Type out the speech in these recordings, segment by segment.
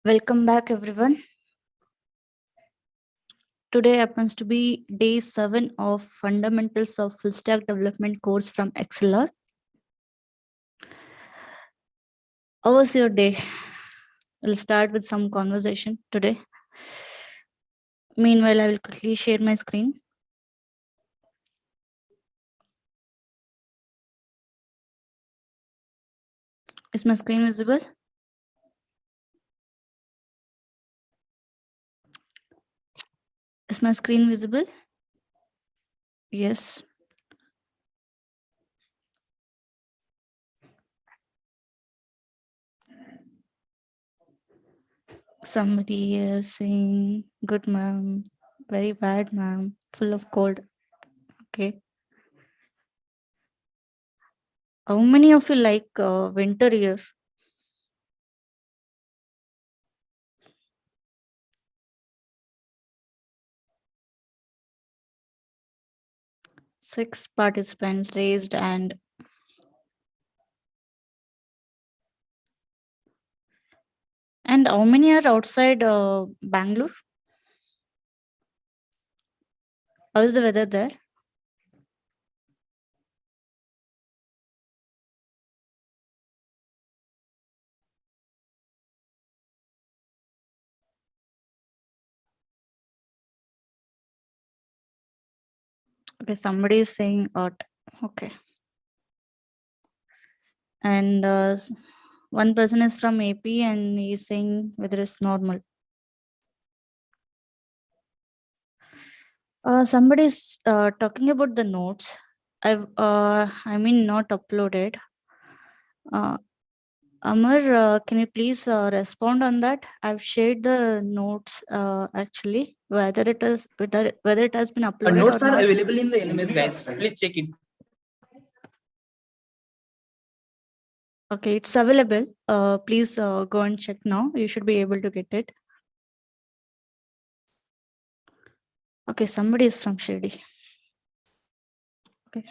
Welcome back, everyone. Today happens to be day 7 of Fundamentals of Full Stack Development course from ExcelR. How was your day? We'll start with some conversation today. Meanwhile, I will quickly share my screen. Is my screen visible? Is my screen visible? Yes. Somebody is saying, good ma'am, very bad ma'am, full of cold. Okay. How many of you like winter here? Six participants raised and how many are outside Bangalore? How is the weather there? Okay, somebody is saying hot. Okay. And one person is from AP and he's saying whether it's normal. Somebody is talking about the notes. I mean not uploaded. Amar, can you please respond on that? I've shared the notes actually, whether it has been uploaded. Notes or are not. available in the LMS, guys. Please check it. Okay, it's available. Please go and check now. You should be able to get it. Okay, somebody is from Shady. Okay.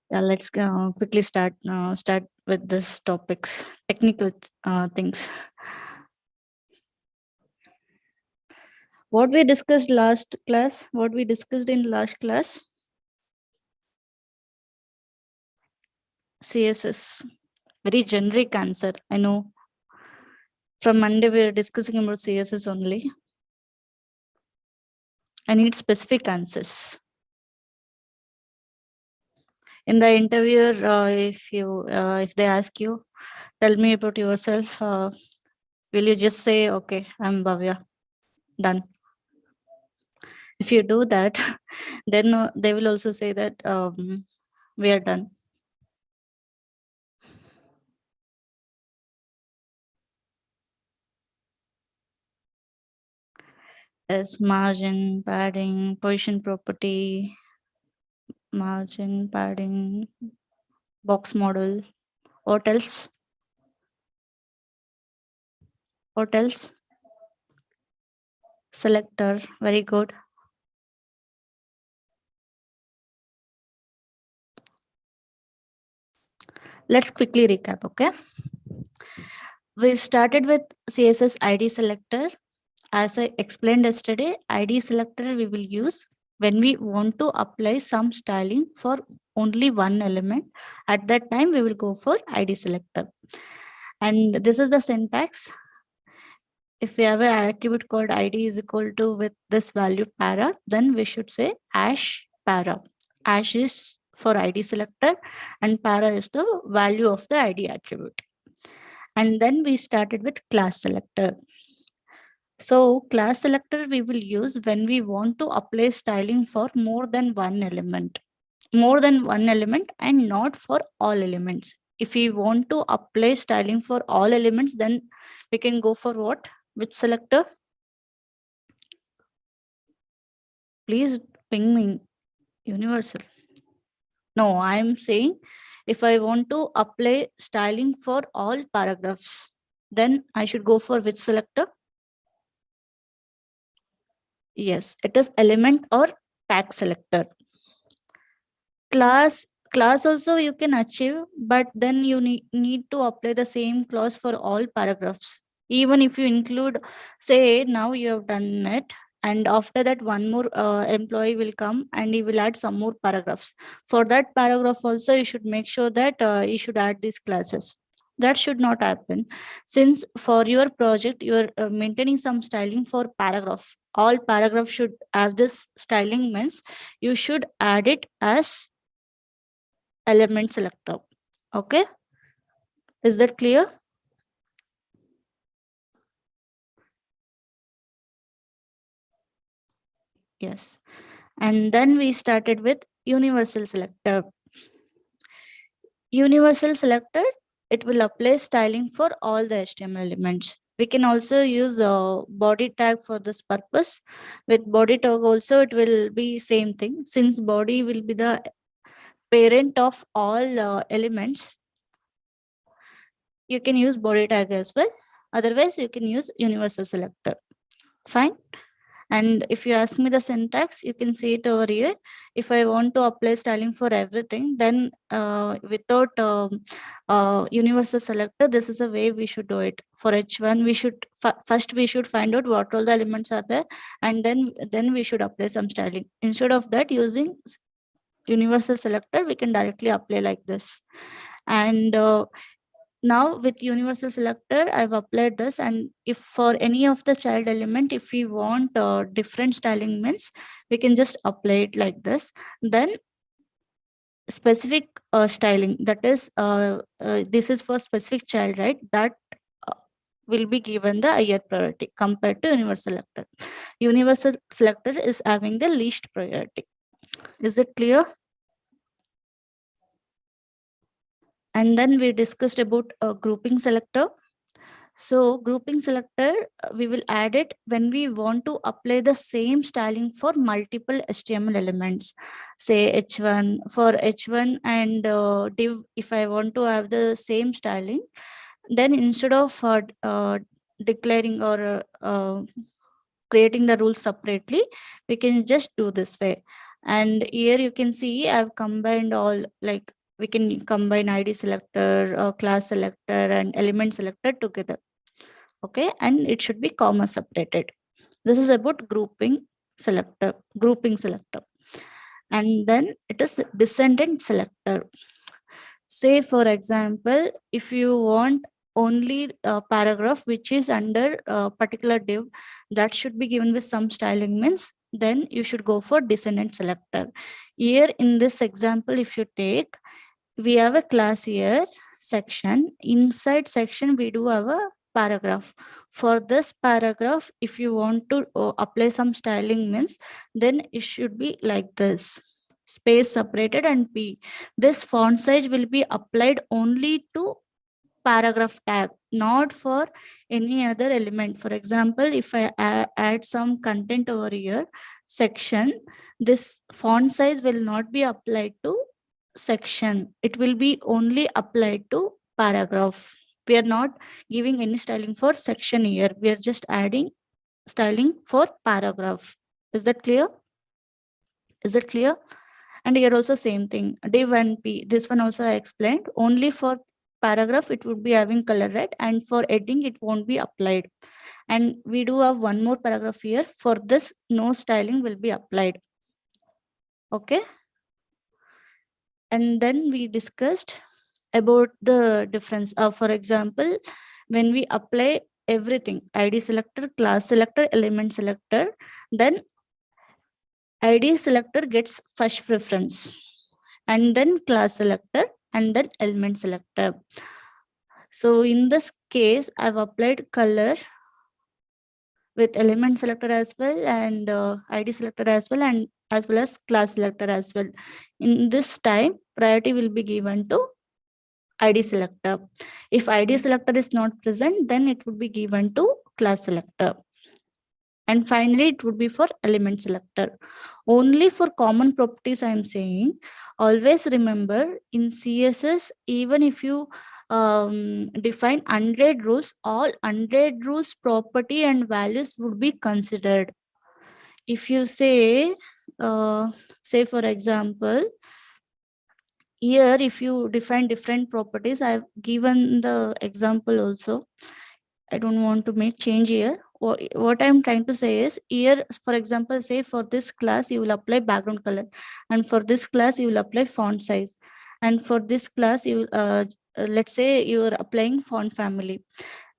Yeah, let's quickly start with this topics, technical things. What we discussed last class, what we discussed in last class, CSS, very generic answer. I know from Monday we are discussing about CSS only. I need specific answers. In the interviewer, if they ask you, tell me about yourself, will you just say, okay, I'm Bhavya, done? If you do that, then they will also say that we are done. As margin, padding, position property, margin, padding, box model. What else? What else? Selector, very good. Let's quickly recap, okay? We started with CSS ID selector. As I explained yesterday, ID selector we will use when we want to apply some styling for only one element. At that time, we will go for ID selector. And this is the syntax. If we have an attribute called ID is equal to with this value para, then we should say ash para. Ash is for ID selector and para is the value of the ID attribute. And then we started with class selector. So class selector we will use when we want to apply styling for more than one element. More than one element and not for all elements. If we want to apply styling for all elements, then we can go for what? Which selector? Please ping me. Universal. No, I'm saying if I want to apply styling for all paragraphs, then I should go for which selector? Yes, it is element or tag selector. Class class also you can achieve, but then you need to apply the same clause for all paragraphs. Even if you include, say now you have done it, and after that one more employee will come and he will add some more paragraphs. For that paragraph also you should make sure that you should add these classes. That should not happen, since for your project you are maintaining some styling for paragraph. All paragraphs should have this styling, means you should add it as element selector. Okay, is that clear? Yes. And then we started with universal selector. Universal selector, it will apply styling for all the HTML elements. We can also use a body tag for this purpose. With body tag also it will be same thing, since body will be the parent of all elements. You can use body tag as well. Otherwise you can use universal selector. Fine. And if you ask me the syntax, you can see it over here. If I want to apply styling for everything, then without universal selector, this is a way we should do it. For H1, we should first we should find out what all the elements are there, and then we should apply some styling. Instead of that, using universal selector, we can directly apply like this. And now with universal selector I've applied this, and if for any of the child element, if we want different styling, means we can just apply it like this. Then specific styling, that is this is for specific child, right? That uh, will be given the higher priority compared to universal selector. Universal selector is having the least priority. Is it clear? And then we discussed about a grouping selector. So grouping selector, we will add it when we want to apply the same styling for multiple HTML elements. Say H1, for H1 and div, if I want to have the same styling, then instead of declaring or creating the rules separately, we can just do this way. And here you can see I've combined all, like we can combine ID selector, class selector and element selector together. Okay, and it should be comma separated. This is about grouping selector. And then it is descendant selector. Say for example, if you want only a paragraph which is under a particular div that should be given with some styling, means then you should go for descendant selector. Here in this example, if you take, we have a class here, section. Inside section we do have a paragraph. For this paragraph, if you want to apply some styling, means then it should be like this, space separated and p. This font size will be applied only to paragraph tag, not for any other element. For example, if I add some content over here, section, this font size will not be applied to section. It will be only applied to paragraph. We are not giving any styling for section here. We are just adding styling for paragraph. Is that clear? Is it clear? And here also same thing, div and p. This one also I explained. Only for paragraph it would be having color red, and for heading it won't be applied. And we do have one more paragraph here. For this, no styling will be applied. Okay. And then we discussed about the difference. For example, when we apply everything, ID selector, class selector, element selector, then ID selector gets first preference, and then class selector, and then element selector. So in this case, I've applied color with element selector as well, and ID selector as well, and as well as class selector as well. In this time, priority will be given to ID selector. If ID selector is not present, then it would be given to class selector. And finally, it would be for element selector. Only for common properties, I am saying, always remember in CSS, even if you define 100 rules, all 100 rules property and values would be considered. If you say, say for example, here if you define different properties, I've given the example also. I don't want to make change here. What I'm trying to say is, here, for example, say for this class, you will apply background color. And for this class, you will apply font size. And for this class, you will, let's say you are applying font family.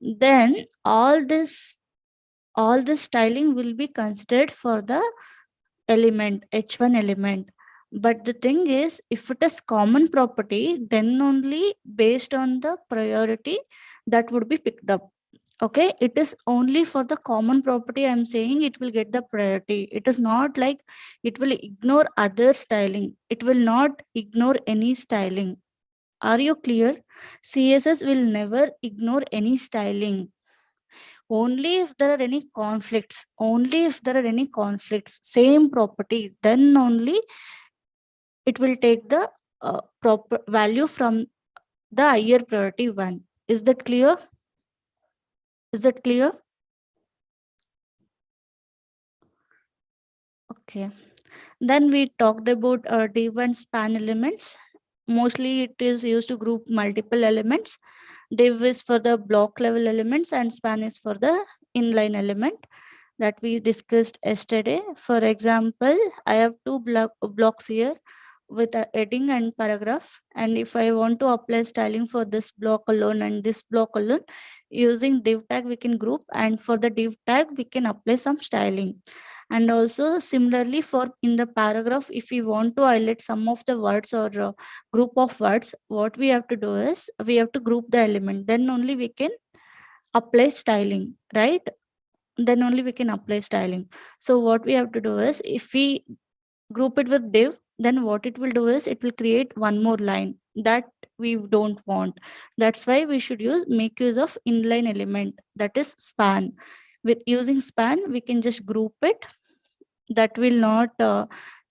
Then all this styling will be considered for the element, H1 element. But the thing is, if it is common property, then only based on the priority that would be picked up. Okay, it is only for the common property I'm saying it will get the priority. It is not like it will ignore other styling. It will not ignore any styling. Are you clear? CSS will never ignore any styling. Only if there are any conflicts, same property, then only it will take the proper value from the higher priority one. Is that clear? Is that clear? Okay. Then we talked about div and span elements. Mostly it is used to group multiple elements. Div is for the block level elements and span is for the inline element that we discussed yesterday. For example, I have two blocks here with a heading and paragraph. And if I want to apply styling for this block alone and this block alone, using div tag we can group, and for the div tag we can apply some styling. And also similarly for in the paragraph, if we want to highlight some of the words or group of words, what we have to do is we have to group the element, then only we can apply styling, right? Then only we can apply styling. So what we have to do is, if we group it with div, then what it will do is it will create one more line that we don't want. That's why we should make use of inline element, that is span. With using span we can just group it. That will not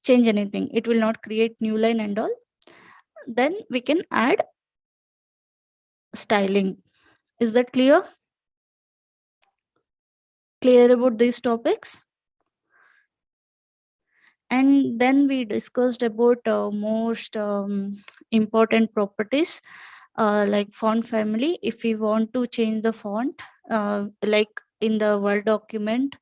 change anything. It will not create new line and all. Then we can add styling. Is that clear? Clear about these topics? And then we discussed about most important properties like font family. If we want to change the font, like in the Word document,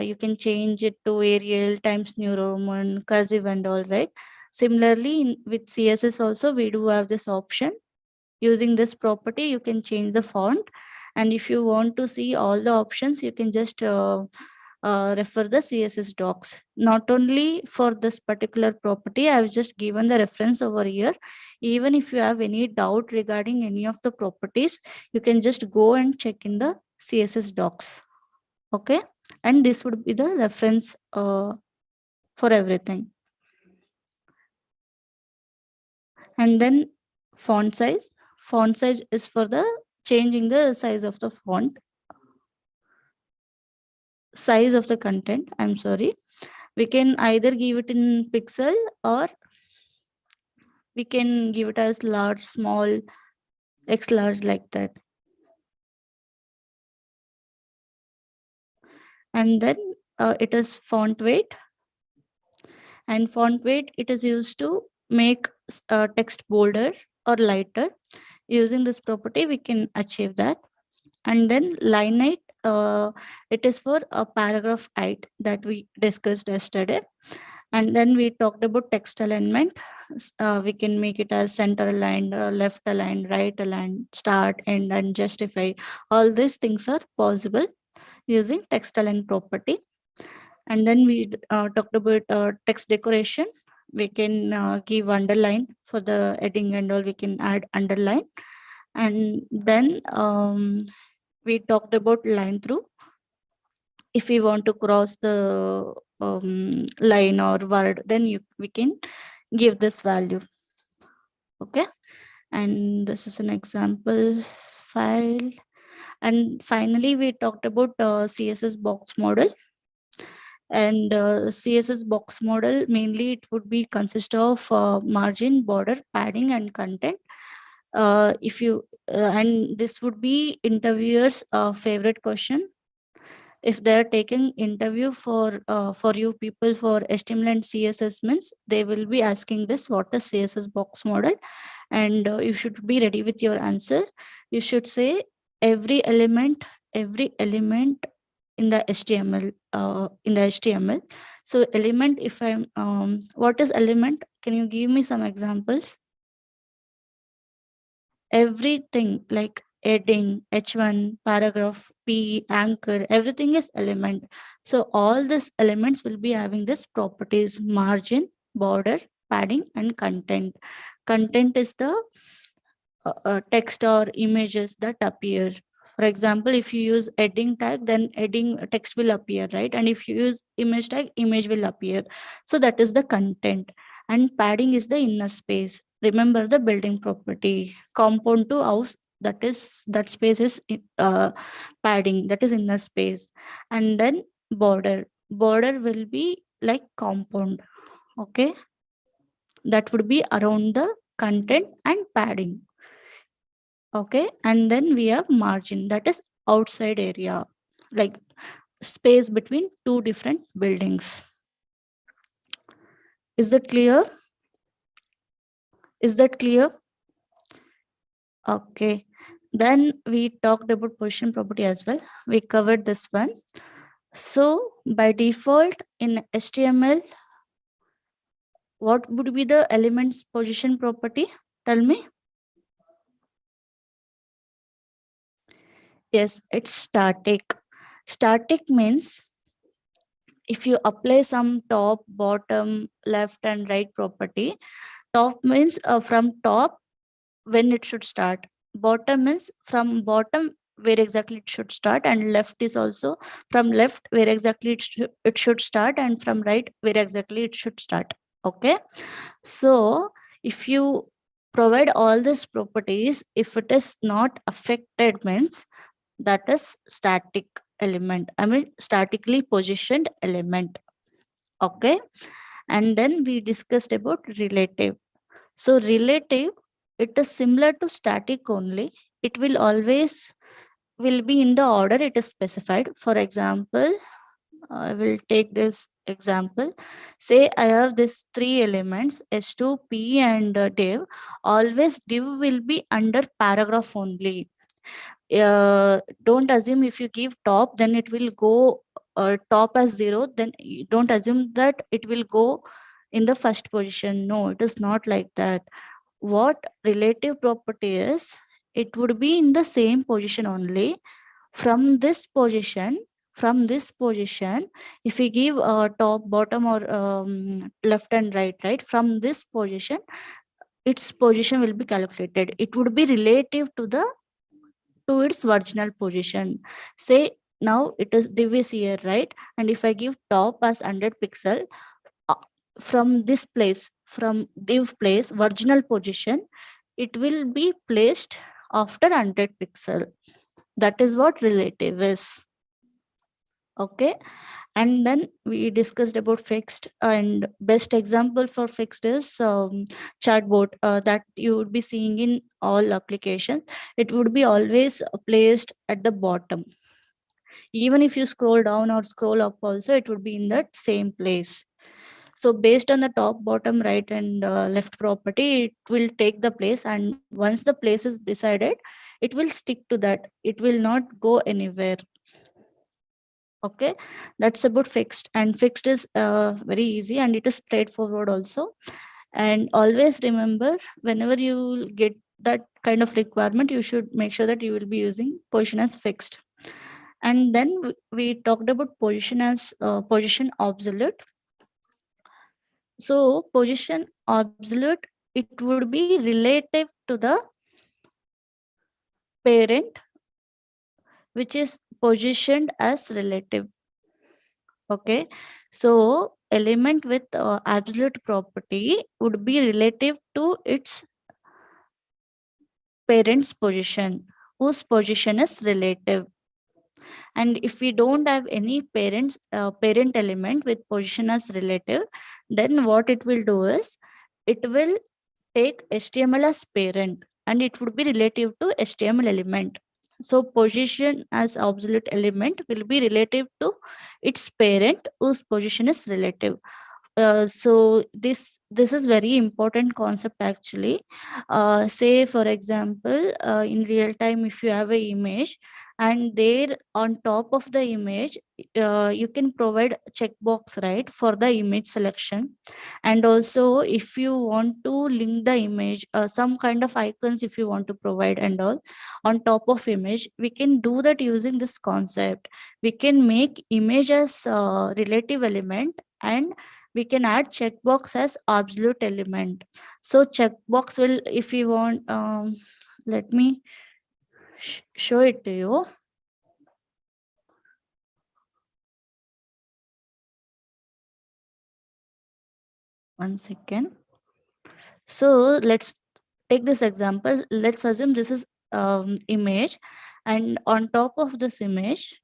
you can change it to Arial, Times New Roman, cursive and all, right? Similarly, with CSS also, we do have this option. Using this property, you can change the font. And if you want to see all the options, you can just refer the CSS docs. Not only for this particular property, I have just given the reference over here. Even if you have any doubt regarding any of the properties, you can just go and check in the CSS docs. Okay, and this would be the reference for everything. And then font size. Font size is for the changing the size of the font, size of the content. I'm sorry. We can either give it in pixel or we can give it as large, small, X large, like that. And then it is font weight. And font weight, it is used to make text bolder or lighter. Using this property, we can achieve that. And then line height, it is for a paragraph height that we discussed yesterday. And then we talked about text alignment. We can make it as center aligned, left aligned, right aligned, start, end, and justify. All these things are possible using text align property. And then we talked about text decoration. We can give underline for the heading and all. We can add underline. And then we talked about line through. If we want to cross the line or word, then we can give this value. Okay, and this is an example file. And finally, we talked about CSS box model. And CSS box model, mainly it would be consist of margin, border, padding, and content. If you and this would be interviewers favorite question. if they're taking interview for you people for HTML and CSS, means they will be asking this, what is CSS box model, and you should be ready with your answer. You should say every element in the HTML, So element, if I'm what is element, can you give me some examples? Everything like heading, H1, paragraph, P, anchor, everything is element. So all these elements will be having this properties: margin, border, padding, and content. Content is the text or images that appear. For example, if you use heading tag, then heading text will appear, right? And if you use image tag, image will appear. So that is the content. And padding is the inner space. Remember the building property. Compound to house, that space is padding, that is inner space. And then border will be like compound. Okay, that would be around the content and padding. Okay, and then we have margin, that is outside area, like space between two different buildings. Is that clear? Is that clear? Okay, then we talked about position property as well. We covered this one. So by default in HTML, what would be the element's position property? Tell me. Yes, it's static. Static means if you apply some top, bottom, left, and right property, top means from top when it should start. Bottom means from bottom where exactly it should start, and left is also from left where exactly it should start, and from right where exactly it should start. Okay, so if you provide all these properties, if it is not affected, means that is static element. I mean statically positioned element. Okay, and then we discussed about relative. So relative, it is similar to static only. It will always will be in the order it is specified. For example, I will take this example. Say I have this three elements, S2, P, and div. Always div will be under paragraph only. Don't assume if you give top, then it will go top as 0. Then don't assume that it will go in the first position. No, it is not like that. What relative property is, it would be in the same position only. From this position, if we give top, bottom, or left and right, from this position, its position will be calculated. It would be relative to its original position. Say now it is div is here, right? And if I give top as 100 pixel, uh, from this place, from div place, original position, it will be placed after 100 pixel. That is what relative is. Okay, and then we discussed about fixed, and best example for fixed is chatbot that you would be seeing in all applications. It would be always placed at the bottom. Even if you scroll down or scroll up also, it would be in that same place. So based on the top, bottom, right, and left property, it will take the place, and once the place is decided, it will stick to that. It will not go anywhere. Okay, that's about fixed. And fixed is very easy, and it is straightforward also. And always remember, whenever you get that kind of requirement, you should make sure that you will be using position as fixed. And then we talked about position as position absolute. So position absolute, it would be relative to the parent, which is positioned as relative. Okay, so element with absolute property would be relative to its parent's position, whose position is relative. And if we don't have any parent element with position as relative, then what it will do is, it will take HTML as parent, and it would be relative to HTML element. So position as absolute element will be relative to its parent whose position is relative. So this is very important concept actually. Say for example, in real time, if you have a image and there on top of the image, you can provide checkbox, right, for the image selection. And also if you want to link the image, some kind of icons if you want to provide and all on top of image, we can do that using this concept. We can make image as relative element, and we can add checkbox as absolute element. So checkbox will, if you want, let me show it to you. One second. So let's take this example. Let's assume this is image, and on top of this image,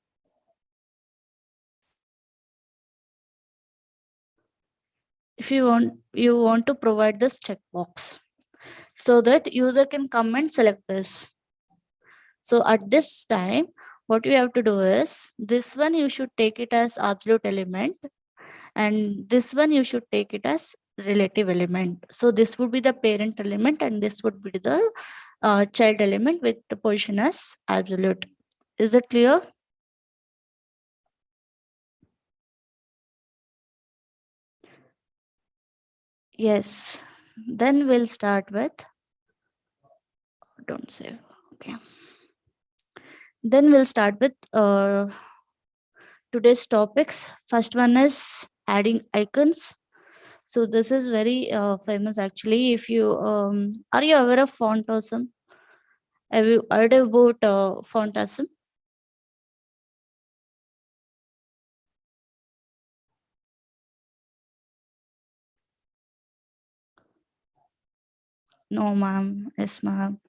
if you want to provide this checkbox so that user can come and select this. So at this time, what you have to do is this one you should take it as absolute element, and this one you should take it as relative element. So this would be the parent element, and this would be the child element with the position as absolute. Is it clear? Yes. Then we'll start with, don't save. Okay. Then we'll start with today's topics. First one is adding icons. So this is very famous actually. If you are you aware of Fontasm? Have you heard about Fontasm? No, ma'am. Yes, ma'am.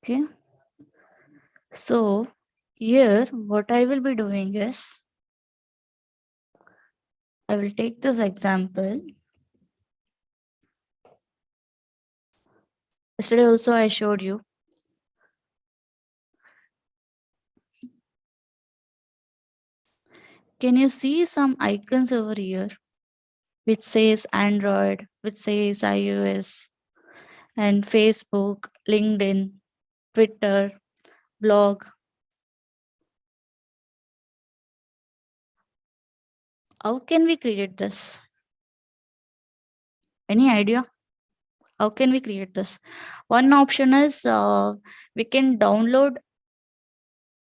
Okay. So here, what I will be doing is, I will take this example. Yesterday also I showed you. Can you see some icons over here, which says Android, which says iOS, and Facebook, LinkedIn, Twitter, blog? How can we create this? Any idea? How can we create this? One option is we can download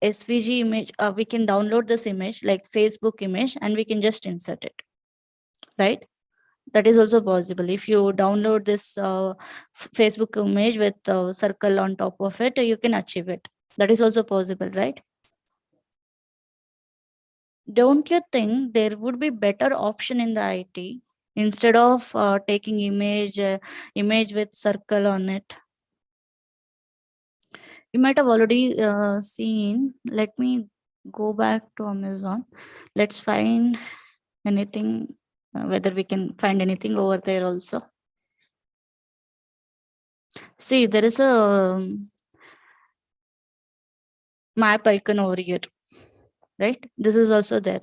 SVG image. We can download this image like Facebook image, and we can just insert it, right? That is also possible. If you download this Facebook image with a circle on top of it, you can achieve it. That is also possible, right? Don't you think there would be better option in the IT instead of taking image with circle on it? You might have already seen. Let me go back to Amazon. Let's find anything, whether we can find anything over there also. See, there is a map icon over here, right? This is also there.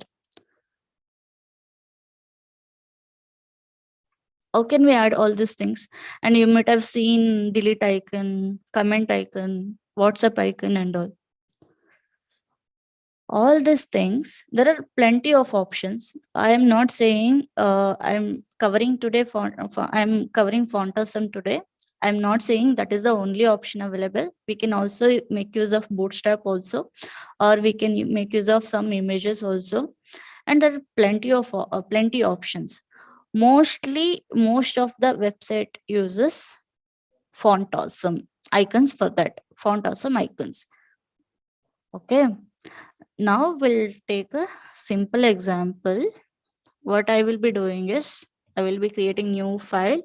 How can we add all these things? And you might have seen delete icon, comment icon, WhatsApp icon, and all these things. There are plenty of options. I am not saying I'm covering today I'm covering Fontasm today. I'm not saying that is the only option available. We can also make use of Bootstrap also, or we can make use of some images also, and there are plenty options. Most of the website uses Fontasm icons for that. Fontasm icons. Okay. Now we'll take a simple example. What I will be doing is I will be creating new file,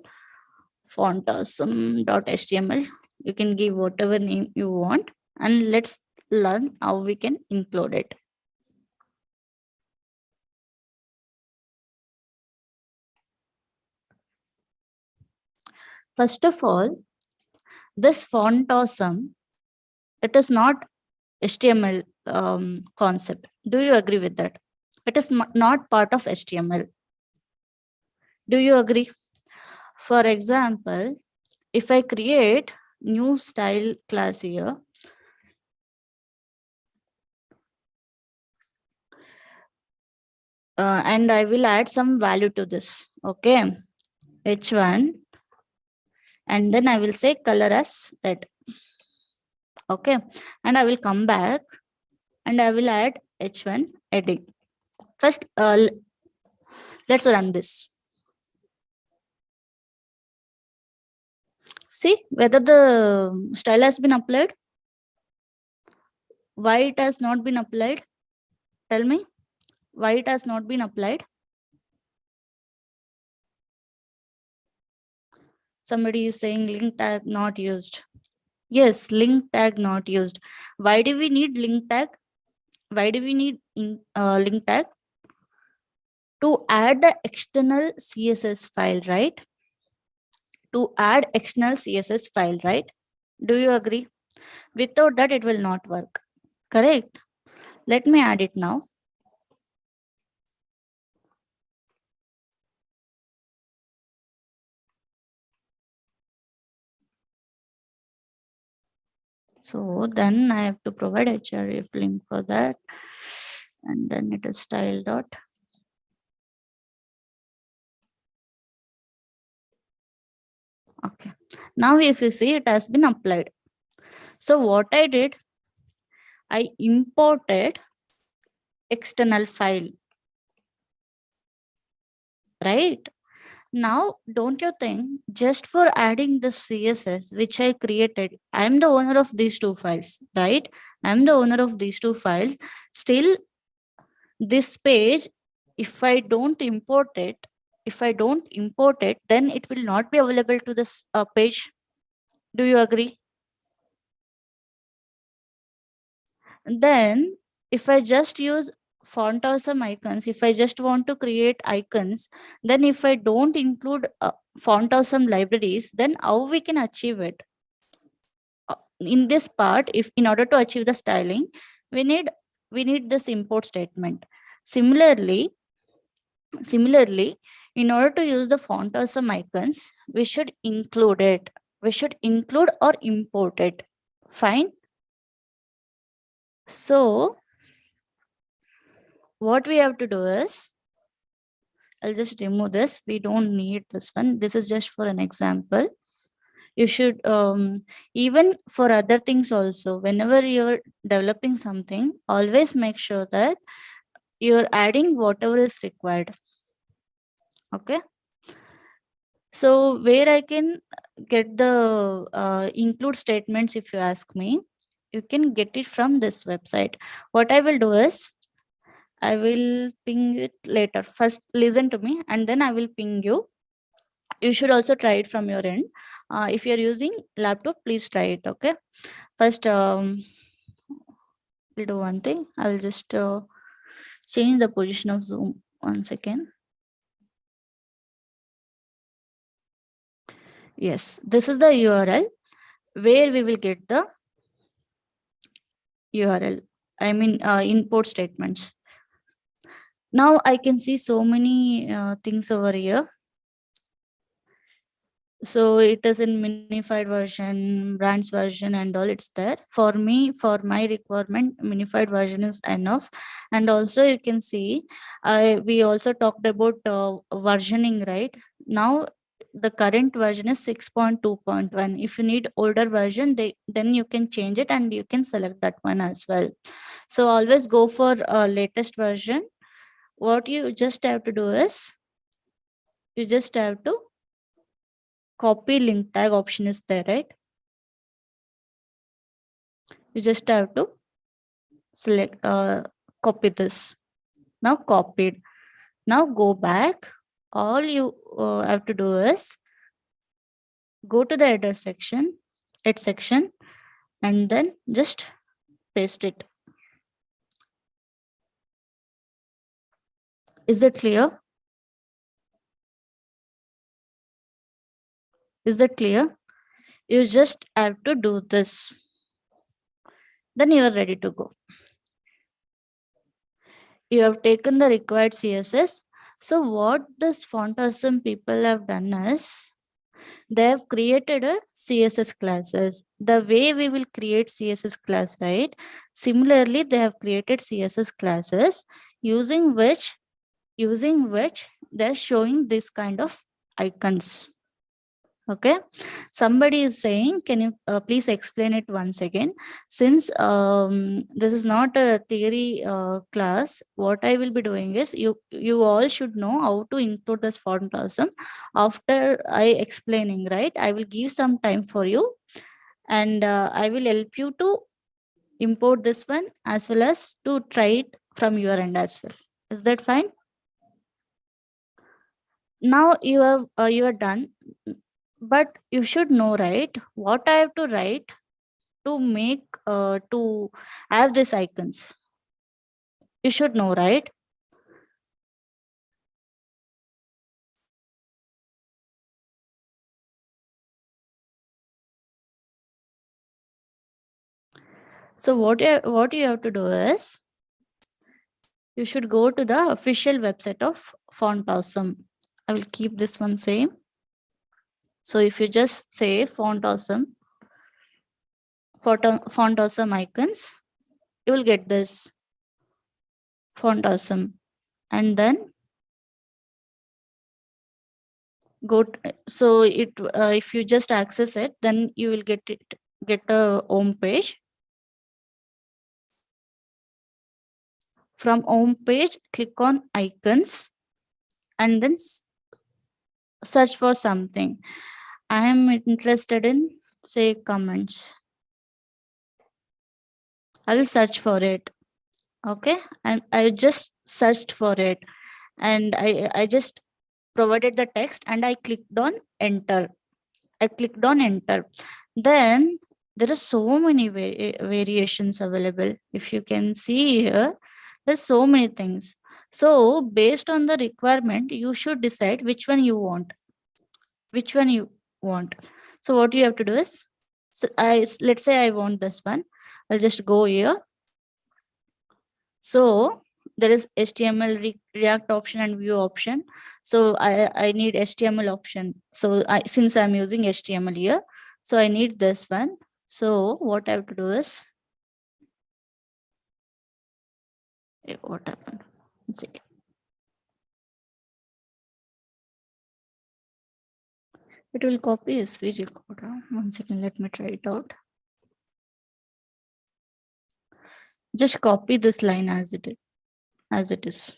fontasm.html. You can give whatever name you want, and let's learn how we can include it. First of all, this font awesome, it is not HTML concept. Do you agree with that? It is not part of HTML. Do you agree? For example, if I create new style class here, and I will add some value to this. Okay, H1, and then I will say color as red. Okay, and I will come back and I will add H1 heading. First, let's run this. See whether the style has been applied. Why it has not been applied? Tell me why it has not been applied. Somebody is saying link tag not used. Yes, link tag not used. Why do we need link tag? Why do we need link tag? To add the external CSS file, right? To add external CSS file, right? Do you agree? Without that, it will not work. Correct? Let me add it now. So then I have to provide a href link for that. And then it is style dot. Okay. Now if you see, it has been applied. So what I did, I imported external file, right? Now, don't you think just for adding the CSS, which I created, I'm the owner of these two files, right? I'm the owner of these two files. Still, this page, if I don't import it, then it will not be available to this page. Do you agree? Then, if I just use font awesome icons, if I just want to create icons, then if I don't include font awesome libraries, then how we can achieve it? In this part, if in order to achieve the styling, we need this import statement. Similarly, in order to use the font awesome icons, we should include it. We should include or import it. Fine. So what we have to do is, I'll just remove this. We don't need this one. This is just for an example. You should even for other things also, whenever you're developing something, always make sure that you're adding whatever is required. Okay. So where I can get the include statements, if you ask me, you can get it from this website. What I will do is, I will ping it later. First, listen to me, and then I will ping you. You should also try it from your end. If you're using laptop, please try it. Okay. First, we'll do one thing. I will just change the position of Zoom. 1 second. Yes, this is the URL where we will get the URL. I mean, import statements. Now I can see so many things over here. So it is in minified version, brands version, and all. It's there for me. For my requirement, minified version is enough. And also you can see, we also talked about versioning, right? Now the current version is 6.2.1. If you need older version, then you can change it and you can select that one as well. So always go for latest version. What you just have to do is, you just have to copy link tag option is there, right? You just have to select, copy this. Now copied. Now go back. All you have to do is go to the header section, and then just paste it. Is it clear? Is that clear? You just have to do this. Then you are ready to go. You have taken the required CSS. So what this font awesome people have done is they have created a CSS classes. The way we will create CSS class, right? Similarly, they have created CSS classes using which they're showing this kind of icons. Okay, somebody is saying, can you please explain it once again? Since this is not a theory class, what I will be doing is you all should know how to include this font awesome after I explaining, right? I will give some time for you, and I will help you to import this one as well as to try it from your end as well. Is that fine? Now you are done, but you should know, right, what I have to write to make to have these icons. You should know, right? So what you have to do is you should go to the official website of Font Awesome. I will keep this one same. So if you just say Font Awesome, Font Awesome icons, you will get this Font Awesome, and then go to, so it if you just access it, then you will get a home page. From home page, click on icons and then search for something. I am interested in, say, comments. I will search for it. Okay, and I just searched for it, and I just provided the text and I clicked on enter. I clicked on enter. Then there are so many variations available. If you can see here, there's so many things. So based on the requirement, you should decide which one you want. Which one you want. So what you have to do is, so let's say I want this one. I'll just go here. So there is HTML React option and view option. So I need HTML option. So since I'm using HTML here, so I need this one. So what I have to do is, what happened? One second. It will copy SVG code. One second, let me try it out. Just copy this line as it is.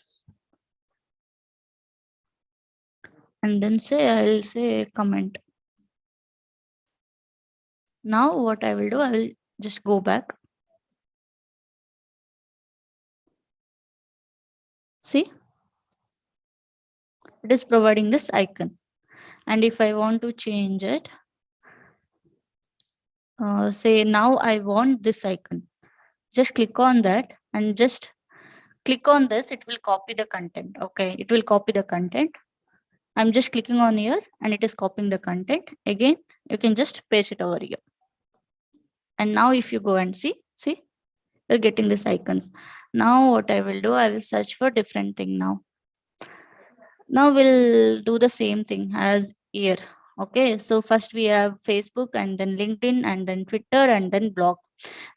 And then I'll say comment. Now what I will do, I will just go back. See, it is providing this icon. And if I want to change it, say now I want this icon. Just click on that and just click on this. It will copy the content. Okay, it will copy the content. I'm just clicking on here and it is copying the content. Again, you can just paste it over here. And now if you go and see, you're getting these icons. Now what I will do, I will search for different thing now. Now we'll do the same thing as here. Okay, so first we have Facebook and then LinkedIn and then Twitter and then blog.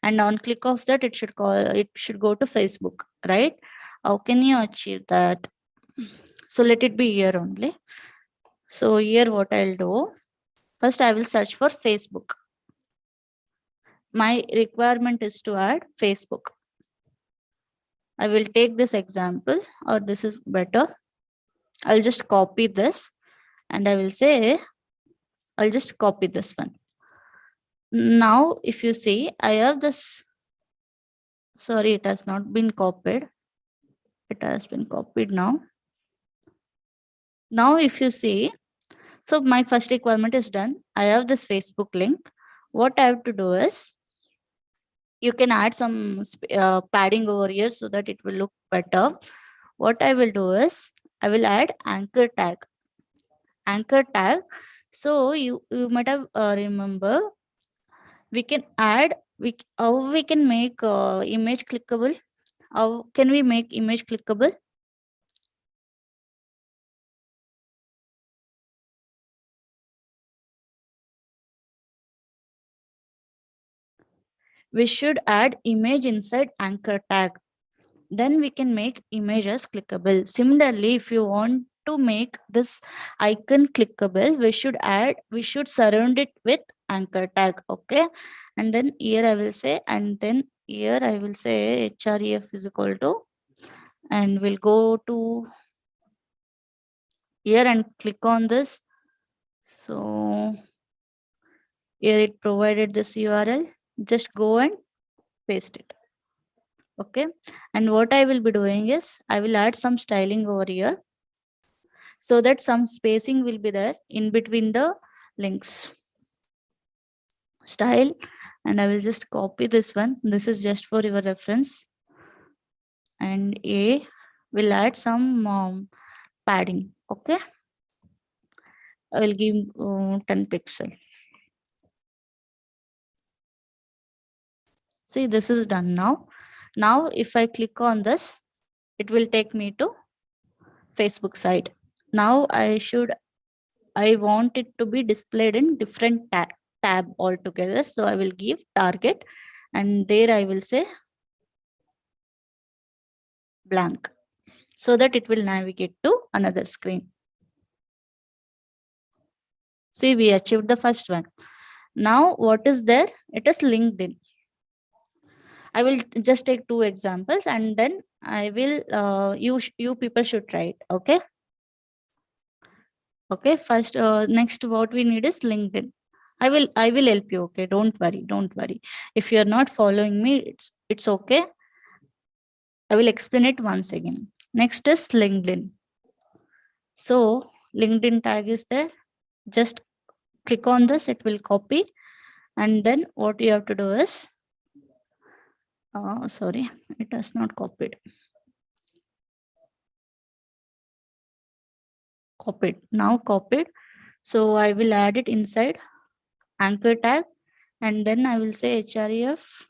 And on click of that, it should go to Facebook, right? How can you achieve that? So let it be here only. So here what I'll do, first I will search for Facebook. My requirement is to add Facebook. I will take this example, or this is better. I'll just copy this and I will say, I'll just copy this one. Now, if you see, I have this, sorry, it has not been copied. It has been copied now. Now, if you see, so my first requirement is done. I have this Facebook link. What I have to do is, you can add some padding over here so that it will look better. What I will do is, I will add anchor tag. So you might have remember, we can add, how we can make image clickable. How can we make image clickable? We should add image inside anchor tag. Then we can make images clickable. Similarly, if you want to make this icon clickable, we should surround it with anchor tag. Okay. And then here I will say, and then here I will say href is equal to, and we'll go to here and click on this. So here it provided this URL. Just go and paste it. Okay. And what I will be doing is I will add some styling over here so that some spacing will be there in between the links. Style, and I will just copy this one. This is just for your reference. And A will add some padding. Okay. I will give 10 pixel. See, this is done now. Now, if I click on this, it will take me to Facebook site. Now I want it to be displayed in different tab altogether. So I will give target, and there I will say blank, so that it will navigate to another screen. See, we achieved the first one. Now what is there? It is LinkedIn. I will just take 2 examples, and then I will you people should try it. Okay. Okay. First, next what we need is LinkedIn. I will help you. Okay. Don't worry. If you are not following me, it's okay. I will explain it once again. Next is LinkedIn. So LinkedIn tag is there. Just click on this, it will copy. And then what you have to do is, sorry, it has not copied. Now copied. So I will add it inside anchor tag, and then I will say href.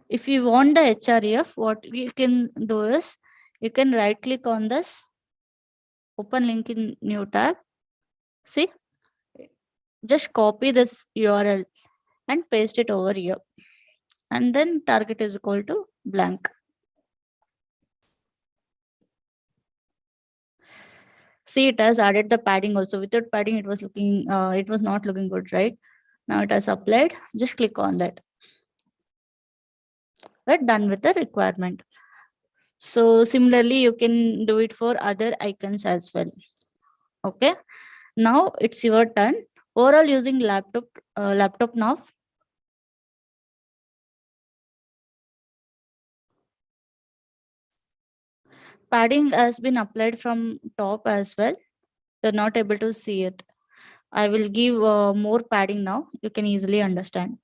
If you want the href, what you can do is you can right click on this, open link in new tab. See, just copy this URL and paste it over here. And then target is equal to blank. See, it has added the padding also. Without padding, it was not looking good, right? Now it has applied. Just click on that. Right, done with the requirement. So similarly, you can do it for other icons as well. Okay. Now it's your turn. Overall, using laptop now. Padding has been applied from top as well. You're not able to see it. I will give more padding now. You can easily understand.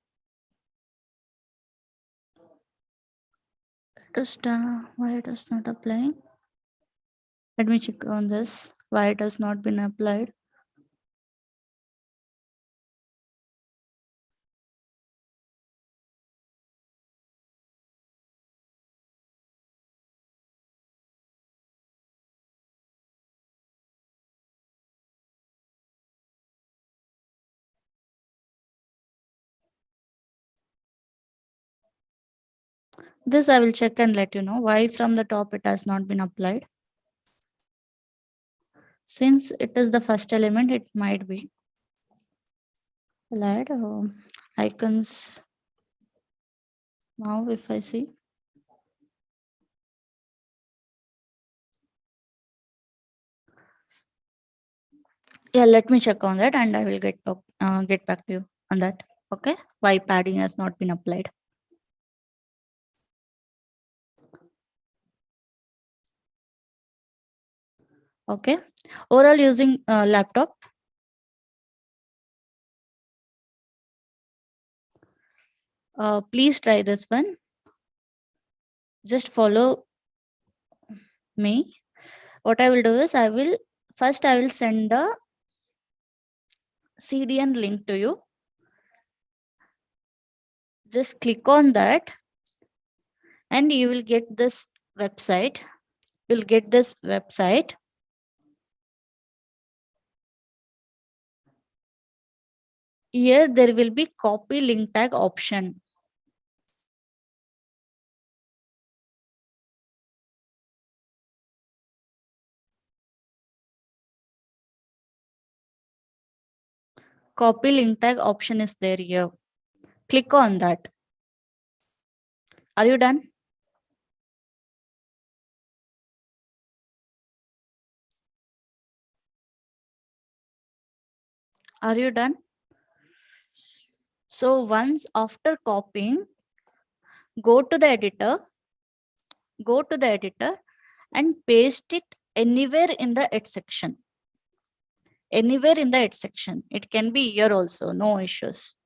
Just why it is not applying? Let me check on this. Why it has not been applied? This I will check and let you know why from the top it has not been applied. Since it is the first element, it might be. I'll add icons. Now if I see. Yeah, let me check on that and I will get back to you on that. Okay. Why padding has not been applied. Okay. Overall using laptop. Please try this one. Just follow me. What I will do is I will send the CDN link to you. Just click on that and you will get this website. You'll get this website. Here there will be copy link tag option. Copy link tag option is there here. Click on that. Are you done? Are you done? So once after copying, go to the editor and paste it anywhere in the edit section. Anywhere in the edit section. It can be here also, no issues.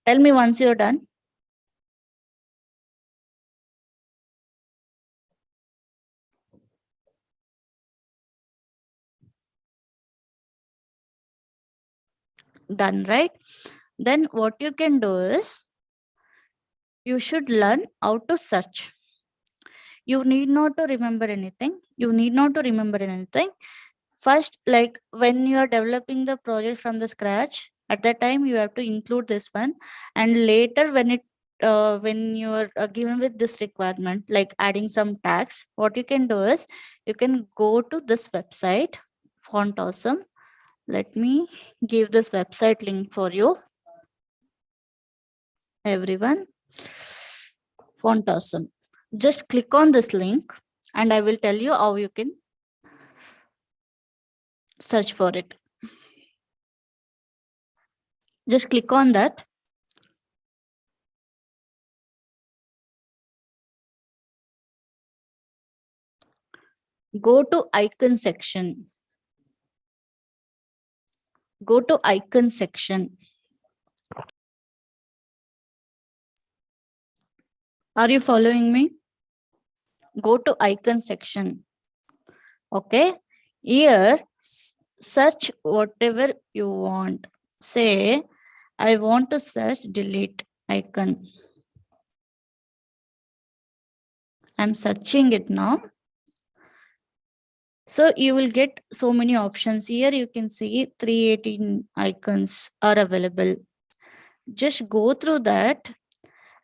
Tell me once you're done. Done, right? Then what you can do is, you should learn how to search. You need not to remember anything. First, like when you are developing the project from the scratch, at that time you have to include this one, and later when you are given with this requirement, like adding some tags, what you can do is you can go to this website, Font Awesome. Let me give this website link for you, everyone. Font Awesome. Just click on this link and I will tell you how you can search for it. Just click on that. Go to icon section. Go to icon section. Are you following me? Go to icon section. Okay. Here, search whatever you want. Say, I want to search delete icon. I'm searching it now. So you will get so many options. Here you can see 318 icons are available. Just go through that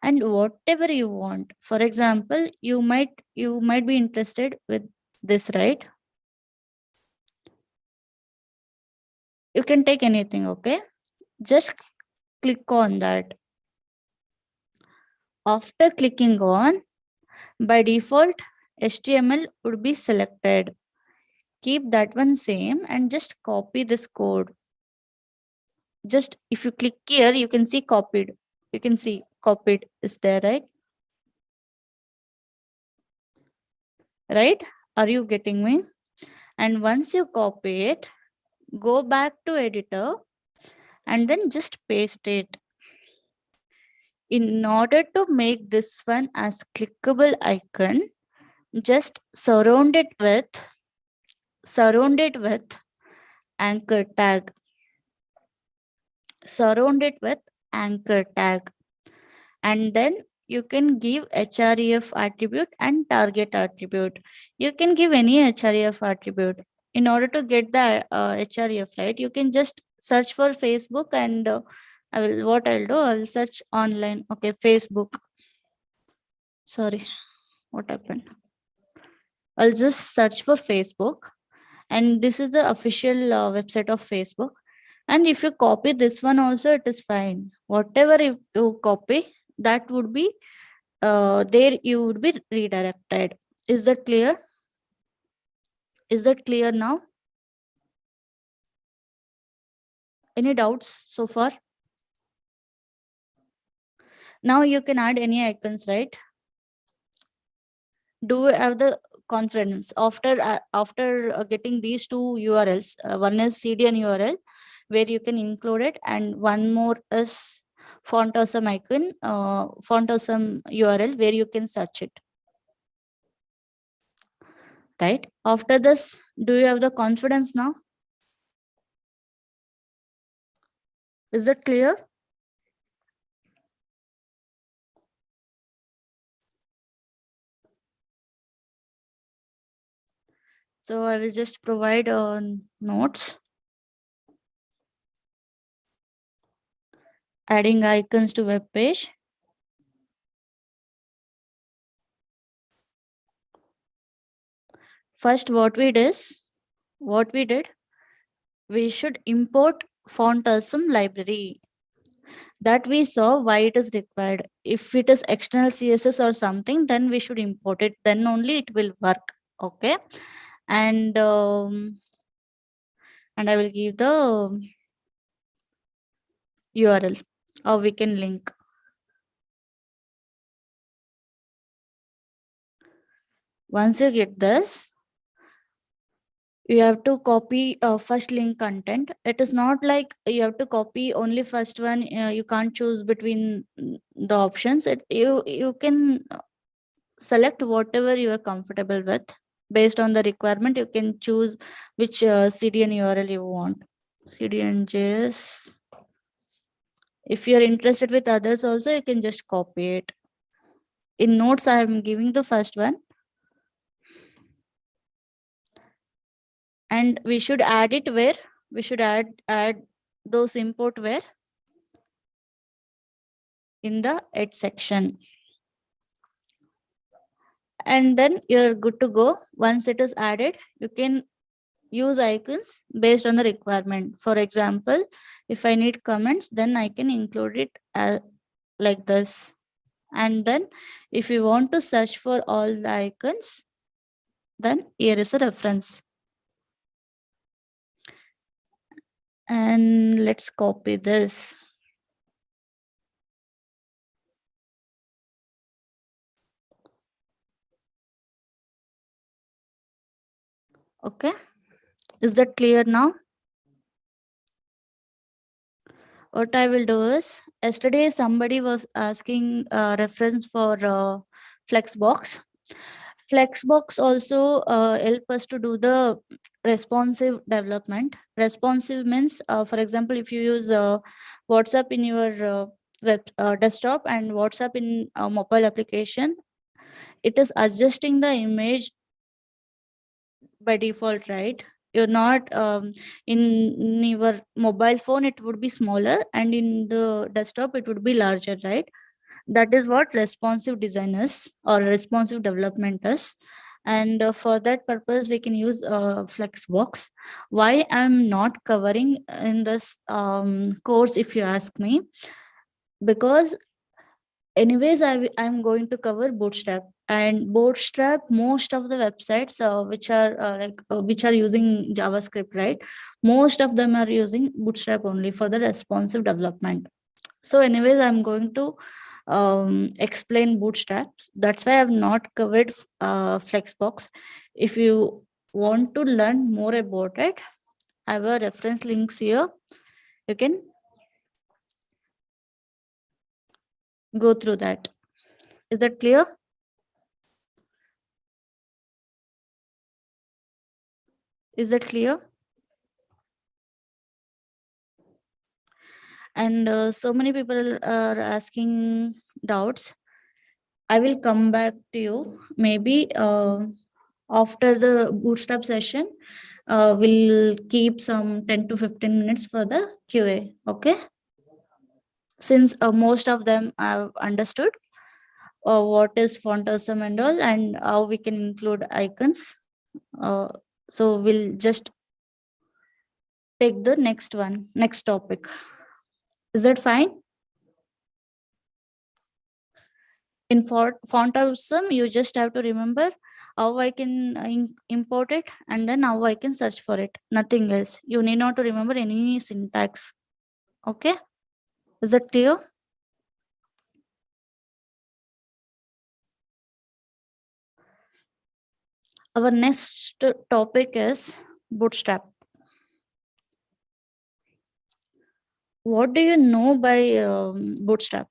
and whatever you want. For example, you might be interested with this, right? You can take anything, okay? Just click on that. After clicking on, by default, HTML would be selected. Keep that one same and just copy this code. Just if you click here, you can see copied. You can see copied is there, right? Right? Are you getting me? And once you copy it, go back to editor and then just paste it. In order to make this one as clickable icon, just surround it with anchor tag. Surround it with anchor tag. And then you can give href attribute and target attribute. You can give any href attribute. In order to get the href, right, you can just search for Facebook and I'll search online. Okay, Facebook. Sorry, what happened? I'll just search for Facebook, and this is the official website of Facebook. And if you copy this one also, it is fine. Whatever if you copy, that would be there you would be redirected. Is that clear? Is that clear now? Any doubts so far? Now you can add any icons, right? Do you have the confidence after getting these two URLs? One is CDN URL where you can include it, and one more is font awesome icon, font awesome URL where you can search it. Right? After this, do you have the confidence now? Is that clear? So I will just provide notes. Adding icons to web page. First, what we did, we should import Fontasm library. That we saw why it is required. If it is external CSS or something, then we should import it. Then only it will work. Okay, and I will give the URL, or we can link. Once you get this, you have to copy first link content. It is not like you have to copy only first one. You can't choose between the options. You can select whatever you are comfortable with. Based on the requirement, you can choose which CDN URL you want. CDN JS. If you are interested with others also, you can just copy it. In notes, I am giving the first one. And we should add it where? We should add those import where? In the edge section. And then you're good to go. Once it is added, you can use icons based on the requirement. For example, if I need comments, then I can include it like this. And then if you want to search for all the icons, then here is a reference. And let's copy this. Okay, is that clear now? What I will do is, yesterday somebody was asking reference for Flexbox. Flexbox also help us to do the responsive development. Responsive means, for example, if you use WhatsApp in your web desktop and WhatsApp in mobile application, it is adjusting the image by default, right? You're not in your mobile phone, it would be smaller, and in the desktop, it would be larger, right? That is what responsive design is, or responsive development is. And for that purpose, we can use Flexbox. Why I'm not covering in this course, if you ask me? Because anyways, I'm going to cover Bootstrap. And Bootstrap, most of the websites which are using JavaScript, right? Most of them are using Bootstrap only for the responsive development. So anyways, I'm going to explain Bootstrap. That's why I've not covered Flexbox. If you want to learn more about it, I have a reference links here. You can go through that. Is that clear? Is that clear? And so many people are asking doubts. I will come back to you. Maybe after the Bootstrap session, we'll keep some 10 to 15 minutes for the QA. Okay. Since most of them have understood what is fontasm and all, and how we can include icons. Uh, so we'll just take the next topic. Is that fine? In fontasm, you just have to remember how I can import it, and then how I can search for it. Nothing else. You need not to remember any syntax. Okay? Is that clear? Our next topic is Bootstrap. What do you know by Bootstrap?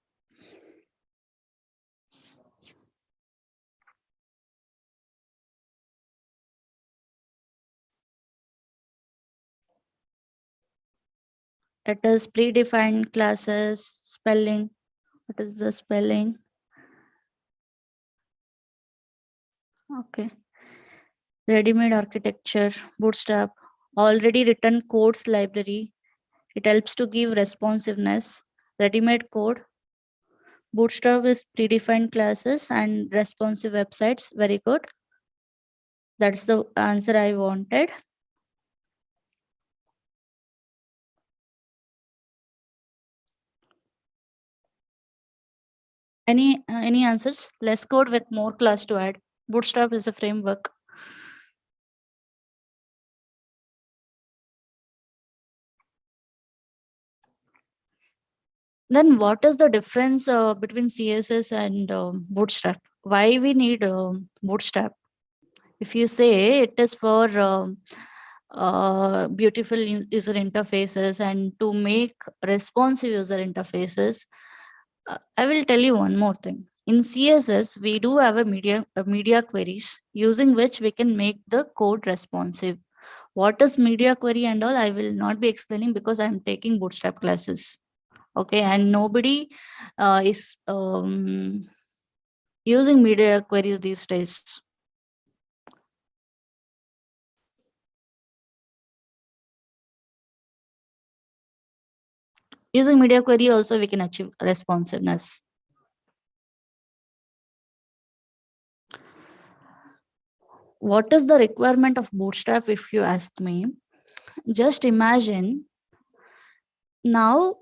It is predefined classes, spelling. What is the spelling? Okay. Ready-made architecture, Bootstrap, already written codes library. It helps to give responsiveness. Ready-made code, Bootstrap is predefined classes and responsive websites. Very good. That's the answer I wanted. Any answers? Less code with more class to add. Bootstrap is a framework. Then what is the difference between CSS and Bootstrap? Why we need Bootstrap? If you say it is for beautiful user interfaces and to make responsive user interfaces, I will tell you one more thing. In CSS, we do have a media queries using which we can make the code responsive. What is media query and all, I will not be explaining because I am taking Bootstrap classes. Okay, and nobody is using media queries these days. Using media query also we can achieve responsiveness. What is the requirement of Bootstrap if you ask me? Just imagine now,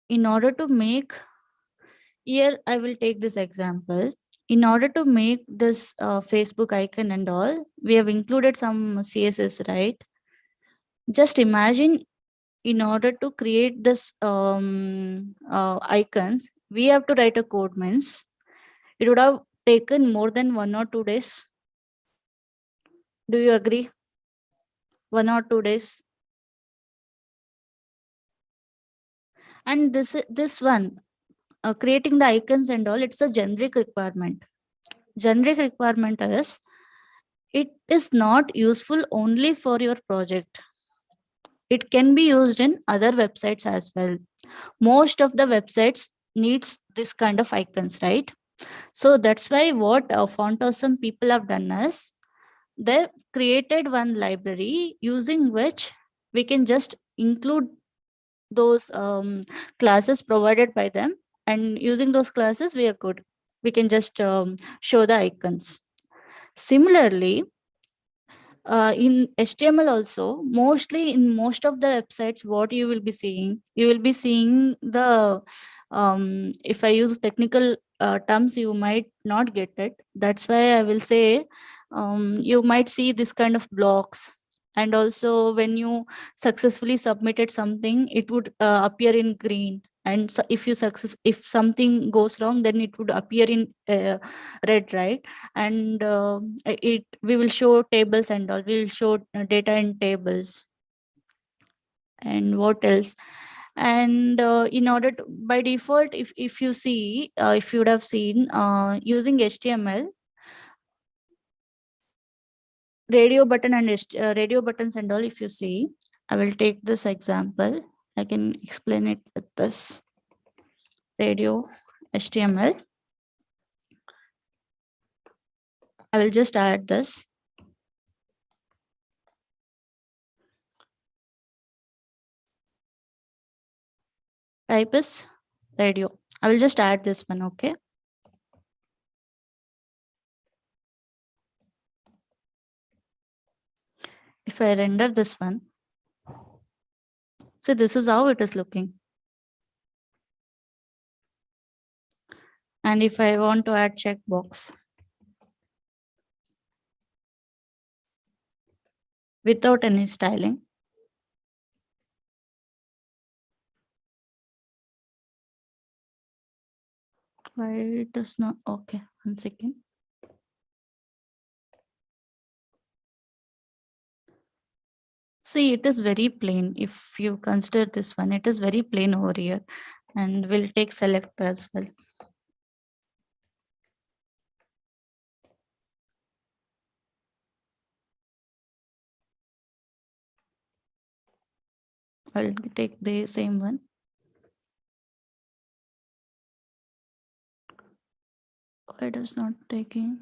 in order to make, here I will take this example. In order to make this Facebook icon and all, we have included some CSS, right? Just imagine, in order to create this icons, we have to write a code, means it would have taken more than 1 or 2 days. Do you agree? 1 or 2 days. And this one, creating the icons and all, it's a generic requirement. Generic requirement is, it is not useful only for your project. It can be used in other websites as well. Most of the websites needs this kind of icons, right? So that's why what Font Awesome people have done is, they created one library using which we can just include those classes provided by them, and using those classes we are good. We can just show the icons. Similarly, in HTML also, mostly in most of the websites, what you will be seeing the, if I use technical terms, you might not get it. That's why I will say, you might see this kind of blocks. And also when you successfully submitted something, it would appear in green. And so if something goes wrong, then it would appear in red, right? And it we will show tables and all, we will show data in tables. And what else? And in order to, by default, if you see, if you would have seen, using HTML, radio button and radio buttons and all, if you see, I will take this example. I can explain it with this radio HTML. I will just add this. Type is radio. I will just add this one, okay? If I render this one, so this is how it is looking. And if I want to add checkbox without any styling, why it does not? Okay, 1 second. See, it is very plain. If you consider this one, it is very plain over here. And we'll take select as well. I'll take the same one. Why it is not taking?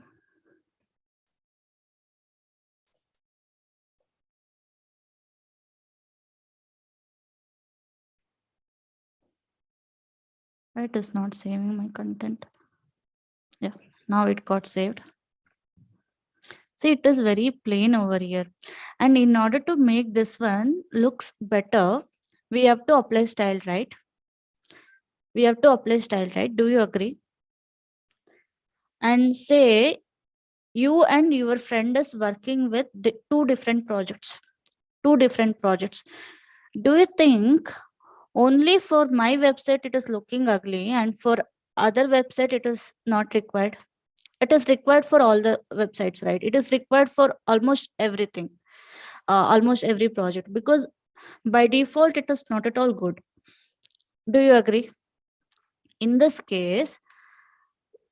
Why it is not saving my content? Yeah, now it got saved. See, it is very plain over here. And in order to make this one looks better, we have to apply style, right? We have to apply style, right? Do you agree? And say you and your friend is working with two different projects. Two different projects. Do you think only for my website it is looking ugly and for other website it is not required? It is required for all the websites, right? It is required for almost everything, almost every project, because by default it is not at all good. Do you agree? In this case,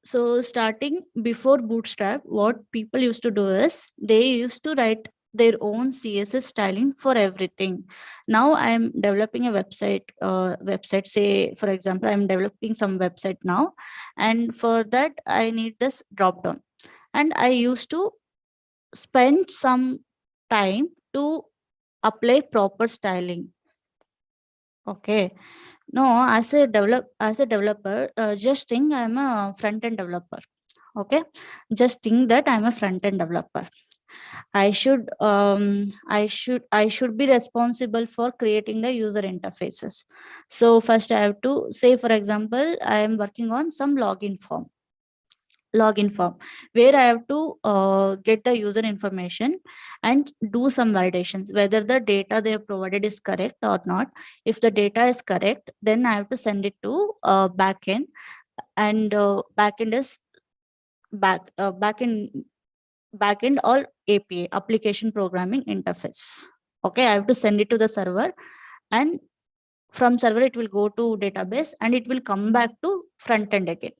so starting before Bootstrap, what people used to do is they used to write their own CSS styling for everything. Now I'm developing a website. Say, for example, I'm developing some website now, and for that I need this drop down, and I used to spend some time to apply proper styling. Okay. No, as a developer, just think I'm a front end developer. Okay, just think that I'm a front end developer. I should be responsible for creating the user interfaces. So first I have to say, for example, I am working on some login form where I have to get the user information and do some validations whether the data they have provided is correct or not. If the data is correct, then I have to send it to backend, and backend is backend or API, application programming interface. Okay, I have to send it to the server, and from server it will go to database and it will come back to front end again.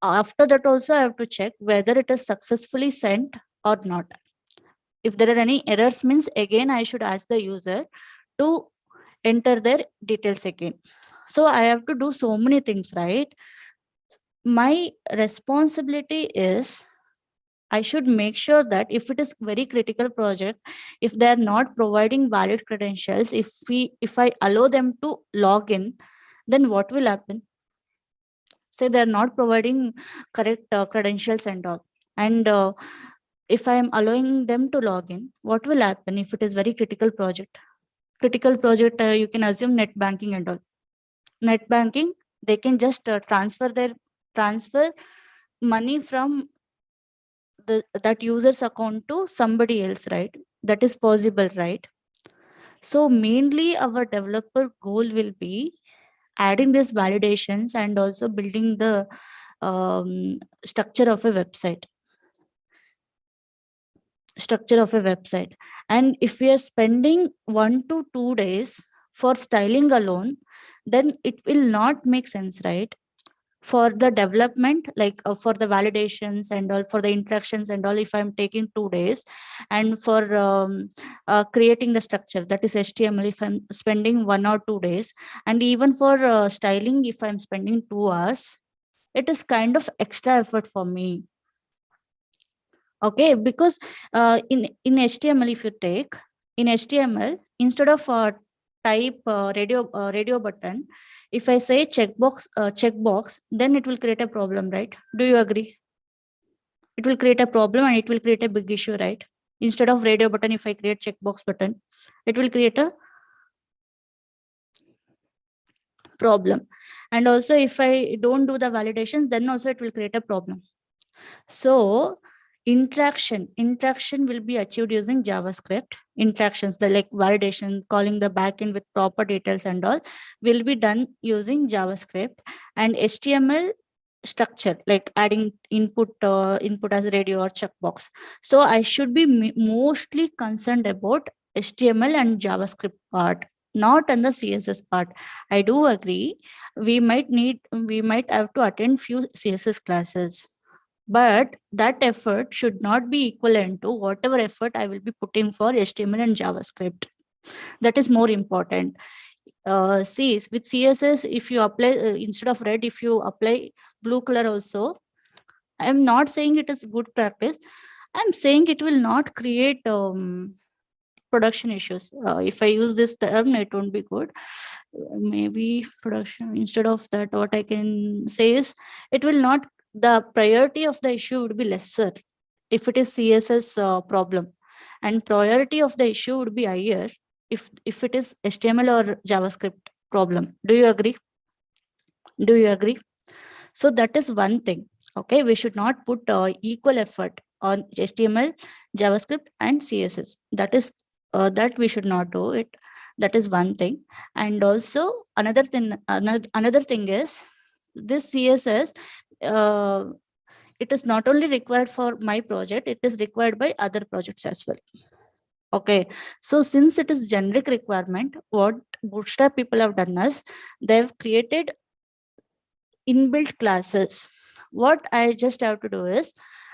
After that also I have to check whether it is successfully sent or not. If there are any errors, means again I should ask the user to enter their details again. So I have to do so many things, right? My responsibility is I should make sure that if it is very critical project, if they are not providing valid credentials, if I allow them to log in, then what will happen? Say they are not providing correct credentials and all, and if I am allowing them to log in, what will happen if it is very critical project? Critical project, you can assume net banking and all. Net banking, they can just transfer money from that user's account to somebody else, right? That is possible, right? So mainly our developer goal will be adding these validations and also building the structure of a website. And if we are spending 1 to 2 days for styling alone, then it will not make sense, right? For the development, like for the validations and all, for the interactions and all, if I'm taking 2 days, and for creating the structure, that is HTML, if I'm spending 1 or 2 days, and even for styling, if I'm spending 2 hours, it is kind of extra effort for me. Okay, because in HTML, if you take in HTML, instead of type radio button, if I say checkbox, then it will create a problem, right? Do you agree? It will create a problem and it will create a big issue, right? Instead of radio button, if I create checkbox button, it will create a problem. And also if I don't do the validations, then also it will create a problem. So interaction will be achieved using JavaScript. Interactions, the like validation, calling the backend with proper details and all, will be done using JavaScript. And HTML structure, like adding input as radio or checkbox. So I should be mostly concerned about HTML and JavaScript part, not on the CSS part. I do agree we might have to attend few CSS classes, but that effort should not be equivalent to whatever effort I will be putting for HTML and JavaScript. That is more important. See, with CSS, if you apply instead of red, if you apply blue color also, I am not saying it is good practice. I'm saying it will not create production issues. If I use this term, it won't be good. Maybe production, instead of that, what I can say is it will not, the priority of the issue would be lesser if it is CSS problem, and priority of the issue would be higher if it is HTML or JavaScript problem. Do you agree? Do you agree? So that is one thing. Okay, we should not put equal effort on HTML, JavaScript, and CSS. That we should not do it. That is one thing. And also another thing is this CSS. It is not only required for my project; it is required by other projects as well. Okay, so since it is generic requirement, what Bootstrap people have done is they've created inbuilt classes. What I just have to do is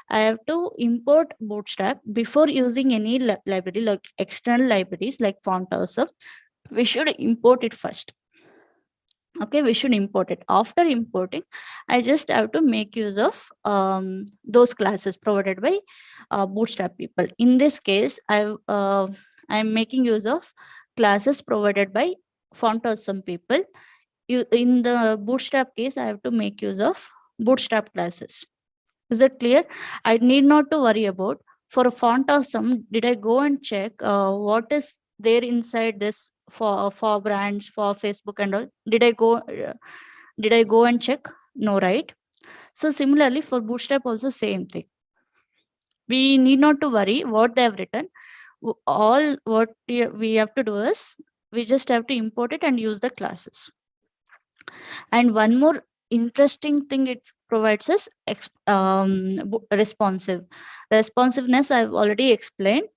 I have to import Bootstrap before using any library, like external libraries like font or so. We should import it first. Okay, we should import it. After importing, I just have to make use of those classes provided by Bootstrap people. In this case, I'm making use of classes provided by font awesome people. In the Bootstrap case, I have to make use of Bootstrap classes. Is it clear? I need not to worry about for a font awesome. Did I go and check what is there inside this for brands for Facebook and all? Did I go and check? No, right? So similarly for Bootstrap also same thing. We need not to worry what they have written. All what we have to do is we just have to import it and use the classes. And one more interesting thing it provides is responsive. Responsiveness I've already explained.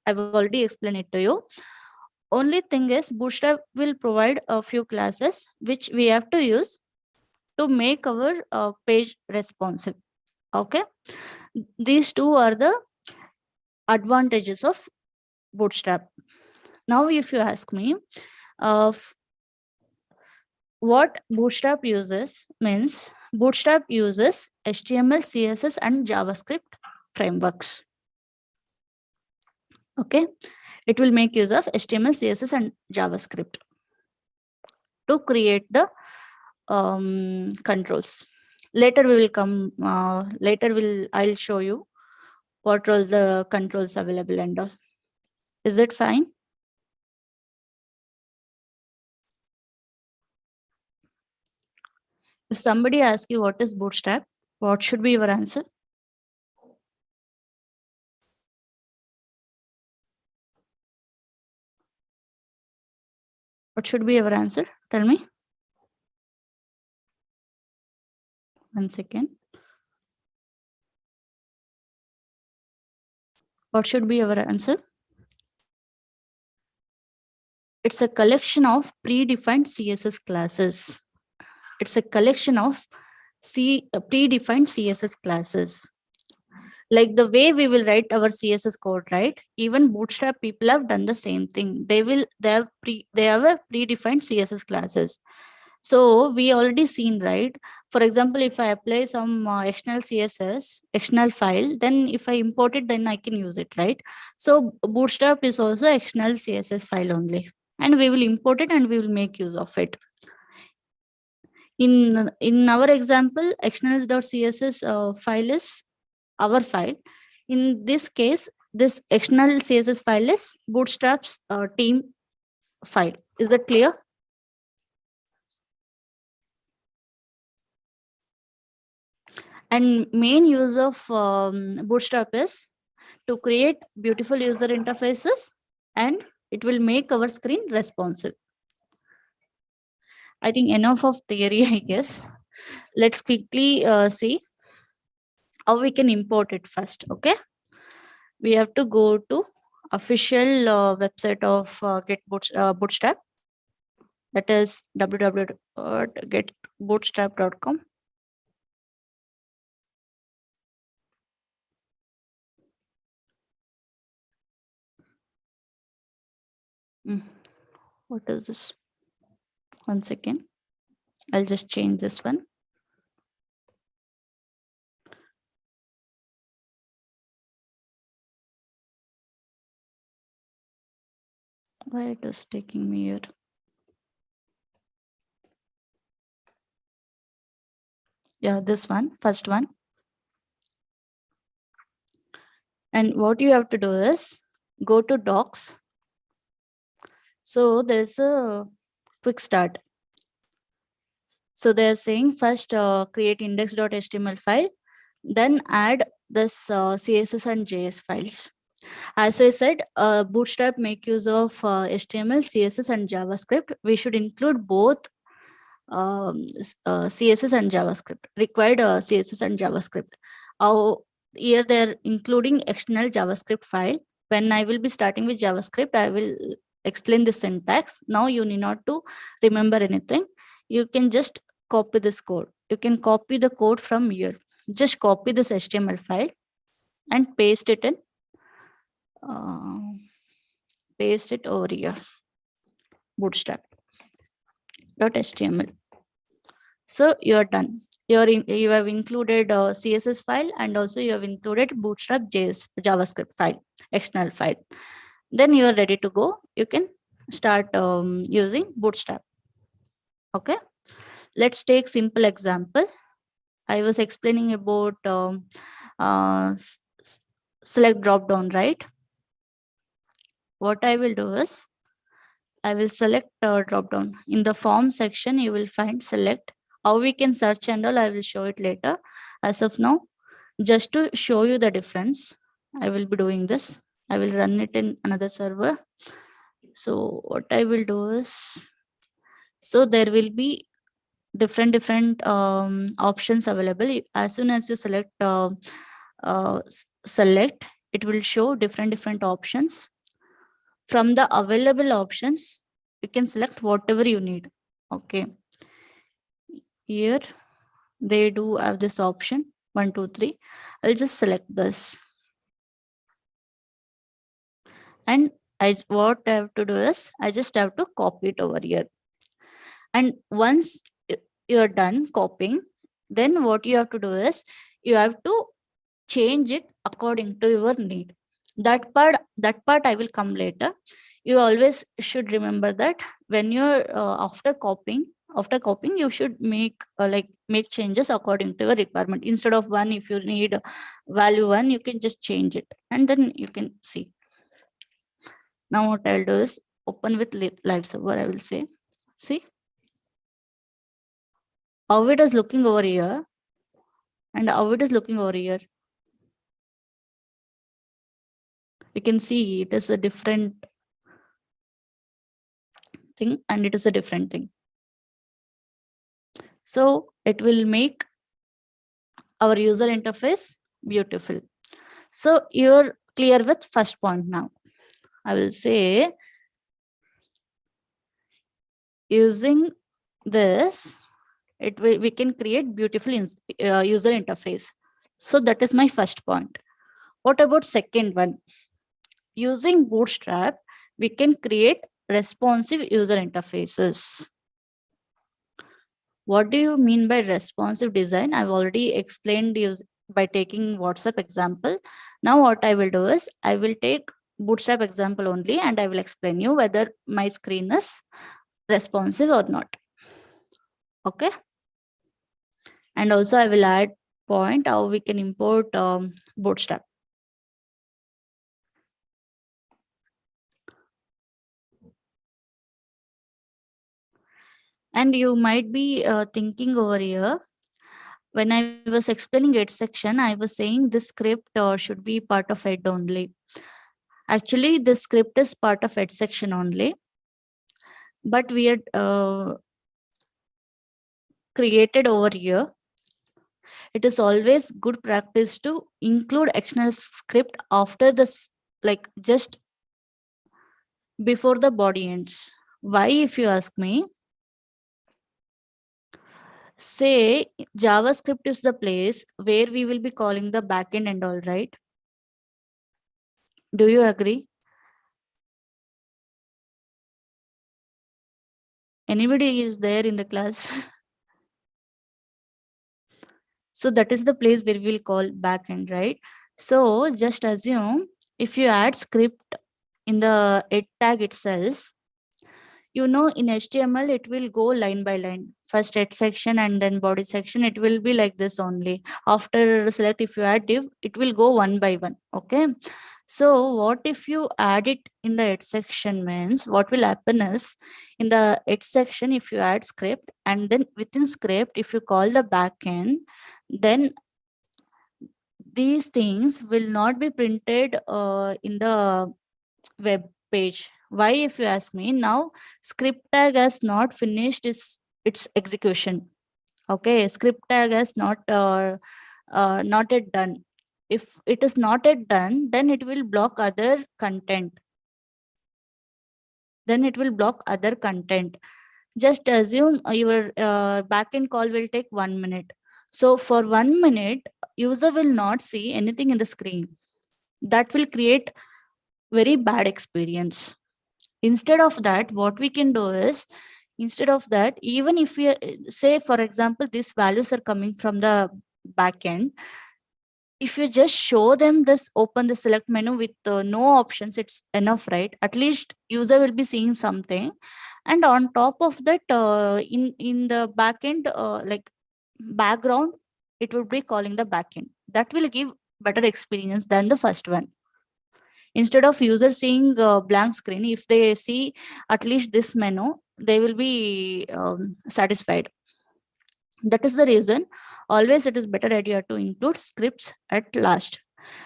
I've already explained it to you. Only thing is Bootstrap will provide a few classes which we have to use to make our page responsive. Okay. These two are the advantages of Bootstrap. Now, if you ask me, uh, what Bootstrap uses means Bootstrap uses HTML, CSS, and JavaScript frameworks. Okay, it will make use of HTML, CSS, and JavaScript to create the controls. Later we will come. I'll show you what all the controls available and all. Is it fine? If somebody asks you what is Bootstrap, what should be your answer? What should be your answer? Tell me. 1 second. What should be our answer? It's a collection of predefined CSS classes. It's a collection of predefined CSS classes. Like the way we will write our CSS code, right? Even Bootstrap people have done the same thing. They have a predefined CSS classes. So we already seen, right? For example, if I apply some external CSS, external file, then if I import it, then I can use it, right? So Bootstrap is also external CSS file only, and we will import it and we will make use of it. In our example, external.css file is our file. In this case, this external CSS file is Bootstrap's team file. Is that clear? And main use of Bootstrap is to create beautiful user interfaces, and it will make our screen responsive. I think enough of theory, I guess. Let's quickly see how we can import it first. Okay, we have to go to official website of Bootstrap. That is www.getbootstrap.com. What is this? 1 second. I'll just change this one. Why it is taking me here? Yeah, this one, first one. And what you have to do is go to docs. So there's a quick start. So they're saying first create index.html file, then add this CSS and JS files. As I said, Bootstrap make use of HTML, CSS, and JavaScript. We should include both CSS and JavaScript, required CSS and JavaScript. Here they're including external JavaScript file. When I will be starting with JavaScript, I will explain the syntax. Now you need not to remember anything. You can just copy this code. You can copy the code from here. Just copy this HTML file and paste it in. Paste it over here. Bootstrap.html. So you're done. You have included a CSS file, and also you have included Bootstrap JS JavaScript file, external file. Then you are ready to go. You can start using Bootstrap. Okay. Let's take simple example. I was explaining about select drop down, right? What I will do is I will select drop down. In the form section, you will find select. How we can search and all, I will show it later. As of now, just to show you the difference, I will be doing this. I will run it in another server. So what I will do is, so there will be different options available. As soon as you select select, it will show different options. From the available options, you can select whatever you need. Okay. Here they do have this option 1, 2, 3. I'll just select this. And what I have to do is I just have to copy it over here. And once you're done copying, then what you have to do is you have to change it according to your need. That part I will come later. You always should remember that when you're after copying you should make make changes according to your requirement. Instead of 1, if you need value 1, you can just change it, and then you can see. Now what I'll do is open with live server. I will say, see how it is looking over here and how it is looking over here. You can see it is a different thing and it is a different thing. So it will make our user interface beautiful. So you're clear with first point now. I will say using this, we can create beautiful user interface. So that is my first point. What about second one? Using Bootstrap, we can create responsive user interfaces. What do you mean by responsive design? I've already explained by taking WhatsApp example. Now what I will do is I will take Bootstrap example only and I will explain you whether my screen is responsive or not. Okay. And also I will add point how we can import Bootstrap. And you might be thinking over here, when I was explaining it section, I was saying this script should be part of it only. Actually, the script is part of it section only, but we had created over here. It is always good practice to include external script after this, like just before the body ends. Why, if you ask me? Say JavaScript is the place where we will be calling the backend and all, right? Do you agree? Anybody is there in the class? So that is the place where we'll call backend, right? So just assume if you add script in the it tag itself, you know, in HTML, it will go line by line. First head section and then body section. It will be like this only. After select, if you add div, it will go one by one. Okay. So what if you add it in the head section means what will happen is in the head section, if you add script and then within script, if you call the backend, then these things will not be printed in the web page. Why, if you ask me? Now script tag has not finished its execution. Okay, script tag has not yet done. If it is not yet done, then it will block other content. Just assume your backend call will take 1 minute. So for 1 minute, user will not see anything in the screen. That will create very bad experience. Instead of that, what we can do is, instead of that, even if we say, for example, these values are coming from the backend, if you just show them this, open the select menu with no options, it's enough, right? At least user will be seeing something. And on top of that, in the backend, like background, it will be calling the backend. That will give better experience than the first one. Instead of user seeing a blank screen, if they see at least this menu, they will be satisfied. That is the reason always it is better idea to include scripts at last.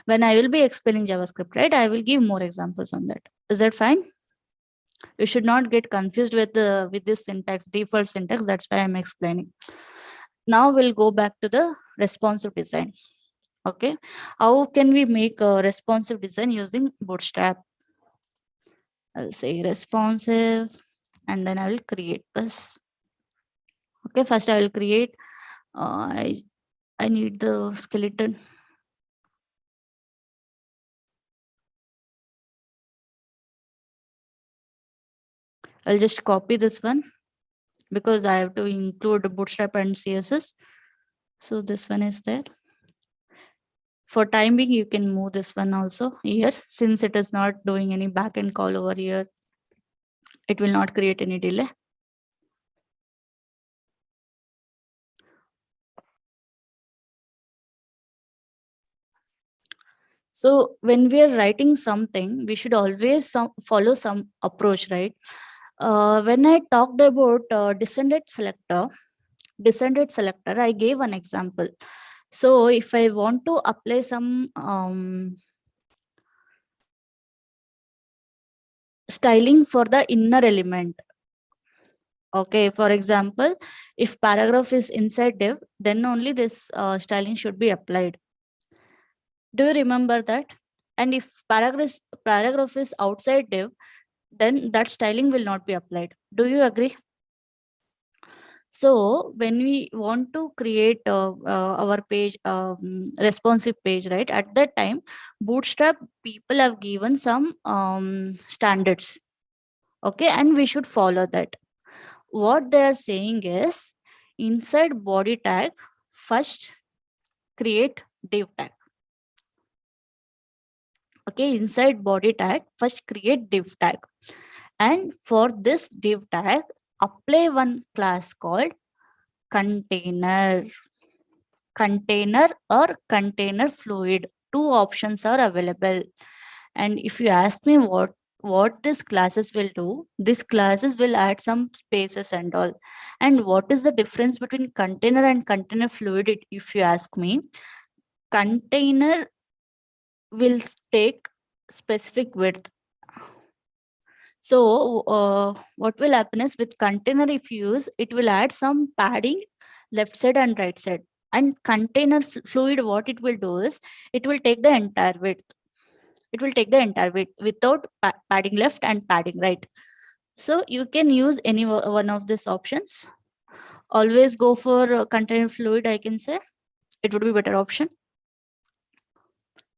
When I will be explaining JavaScript, right, I will give more examples on that. Is that fine? You should not get confused with this syntax, default syntax. That's why I'm explaining. Now we'll go back to the responsive design. Okay, how can we make a responsive design using Bootstrap? I'll say responsive, and then I will create this. Okay, first I will create, I need the skeleton. I'll just copy this one because I have to include Bootstrap and CSS. So this one is there. For time being, you can move this one also here, since it is not doing any backend call over here. It will not create any delay. So when we are writing something, we should always follow some approach, right? When I talked about Descendant selector, I gave an example. So if I want to apply some styling for the inner element, okay, for example, if paragraph is inside div, then only this styling should be applied. Do you remember that? And if paragraph is outside div, then that styling will not be applied. Do you agree? So when we want to create our page, responsive page, right, at that time, Bootstrap people have given some standards. Okay, and we should follow that. What they are saying is, inside body tag, first create div tag. Okay, inside body tag, first create div tag. And for this div tag, apply one class called container. Container or container fluid. Two options are available. And if you ask me what these classes will do, these classes will add some spaces and all. And what is the difference between container and container fluid? If you ask me, container will take specific width. So what will happen is, with container, if you use, it will add some padding left side and right side. And container fluid, what it will do is, it will take the entire width. It will take the entire width without padding left and padding right. So you can use any one of these options. Always go for container fluid, I can say. It would be better option,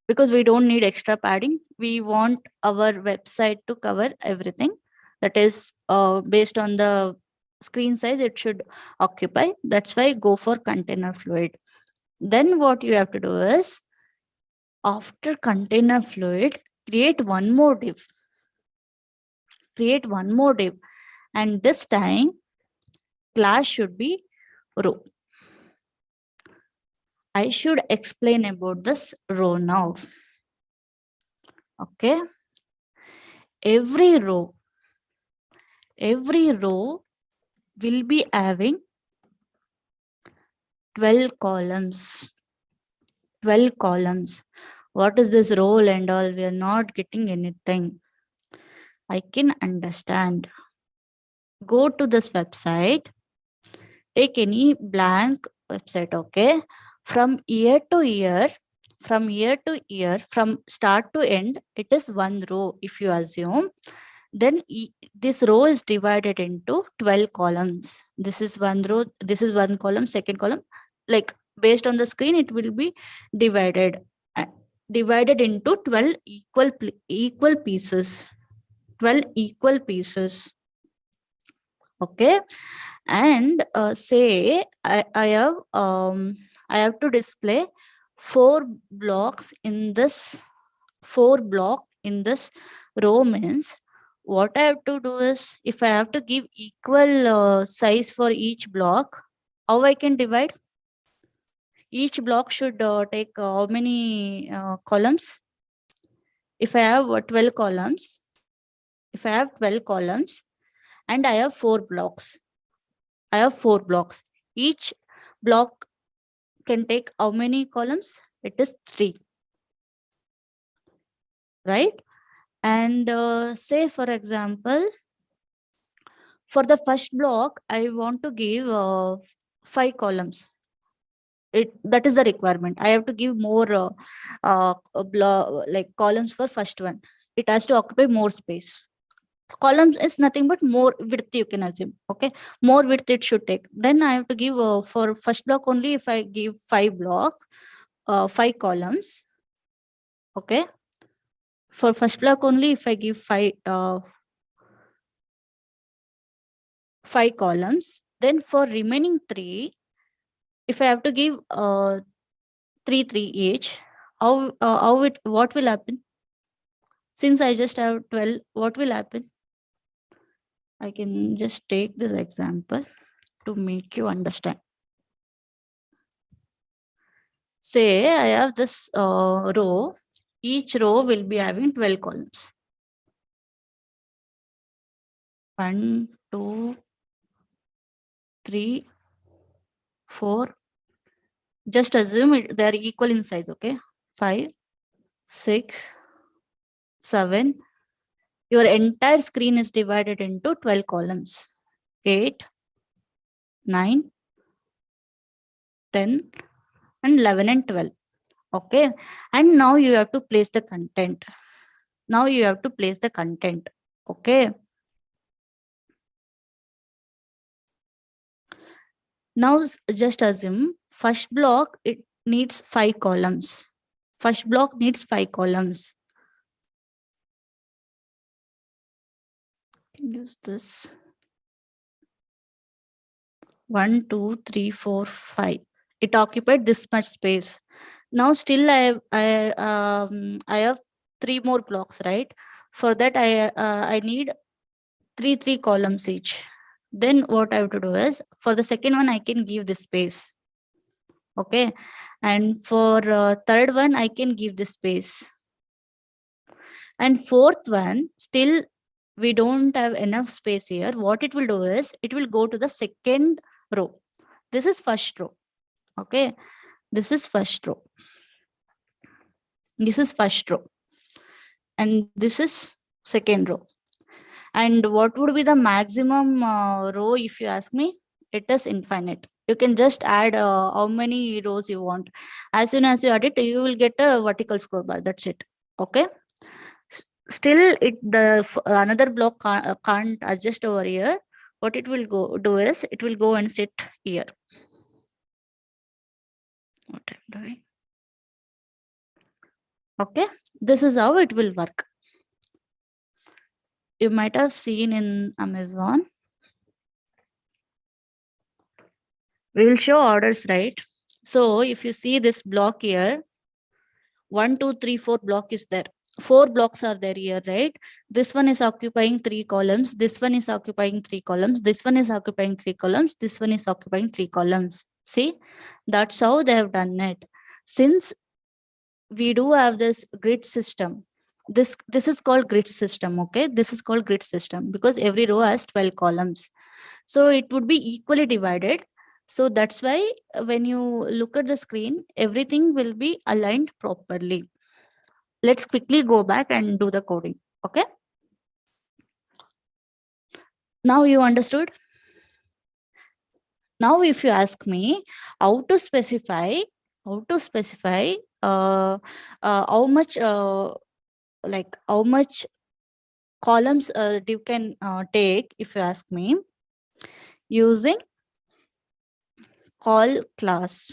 because we don't need extra padding. We want our website to cover everything. That is based on the screen size it should occupy. That's why go for container fluid. Then what you have to do is, after container fluid, create one more div. And this time class should be row. I should explain about this row now. Okay. Every row will be having 12 columns. 12 columns. What is this role and all? We are not getting anything. I can understand. Go to this website. Take any blank website, okay? From year to year, from start to end, it is one row if you assume. Then this row is divided into 12 columns. This is one row, this is one column, second column. Like based on the screen, it will be divided into 12 equal pieces. 12 equal pieces. Okay. And say I have to display 4 blocks in this row. Means what I have to do is, if I have to give equal size for each block, how I can divide? Each block should take how many columns? If I have 12 columns, and I have 4 blocks, each block can take how many columns? It is 3, right? And say for example, for the first block, I want to give 5 columns. That is the requirement. I have to give more like columns for first one. It has to occupy more space. Columns is nothing but more width, you can assume. Okay, more width it should take. Then I have to give for first block only. If I give 5 blocks, 5 columns. Okay, for first block only, if I give 5 columns, then for remaining 3, if I have to give 3 each, what will happen? Since I just have 12, what will happen? I can just take this example to make you understand. Say I have this row. Each row will be having 12 columns. 1, 2, 3, 4. Just assume they are equal in size, okay? 5, 6, 7. Your entire screen is divided into 12 columns. 8, 9, 10, and 11 and 12. Okay. And now you have to place the content. Okay. Now just assume first block, it needs 5 columns. Use this. 1, 2, 3, 4, 5. It occupied this much space. Now still I have 3 more blocks, right? For that I need 3 columns each. Then what I have to do is, for the second one I can give this space. Okay, and for third one I can give this space. And fourth one, still we don't have enough space here. What it will do is, it will go to the second row. This is first row. Okay, this is first row. And this is second row. And what would be the maximum row if you ask me? It is infinite. You can just add how many rows you want. As soon as you add it, you will get a vertical scroll bar. That's it. Okay. Still, another block can't adjust over here. What it will do is, it will go and sit here. What I'm doing. Okay. This is how it will work. You might have seen in Amazon. We will show orders, right? So if you see this block here, 1, 2, 3, 4 block is there. 4 blocks are there here, right? This one is occupying 3 columns. This one is occupying 3 columns. This one is occupying 3 columns. This one is occupying 3 columns. See, that's how they have done it. Since we do have this grid system, this is called grid system. Okay, this is called grid system because every row has 12 columns, so it would be equally divided. So that's why when you look at the screen, everything will be aligned properly. Let's quickly go back and do the coding. Okay, now you understood. Now if you ask me how to specify how much how much columns you can take, if you ask me, using call class.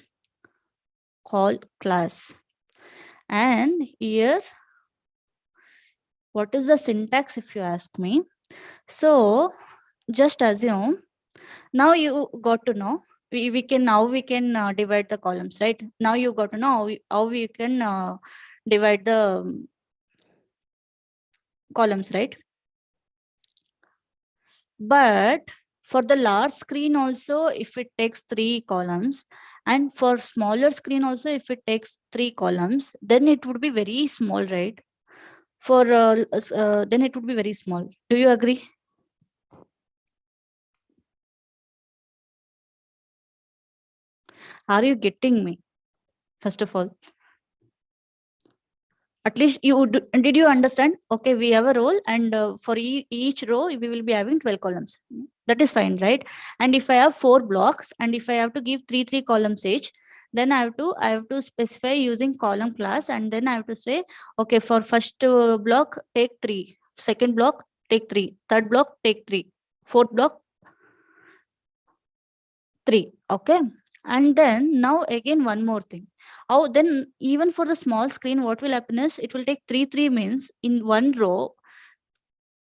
And here, what is the syntax, if you ask me? So just assume, now you got to know, we can divide the columns, right? Now you got to know how we can divide the columns, right? But for the large screen also, if it takes 3 columns, and for smaller screen also, if it takes 3 columns, then it would be very small, right? For then it would be very small. Do you agree? Are you getting me? First of all, at least did you understand? Okay, we have a row, and for each row we will be having 12 columns. That is fine, right? And if I have 4 blocks, and if I have to give 3 columns each, then I have to specify using column class, and then I have to say, okay, for first block take 3, second block take 3, third block take 3, fourth block 3. Okay, and then now again one more thing. Oh, then even for the small screen, what will happen is it will take 3 means in one row.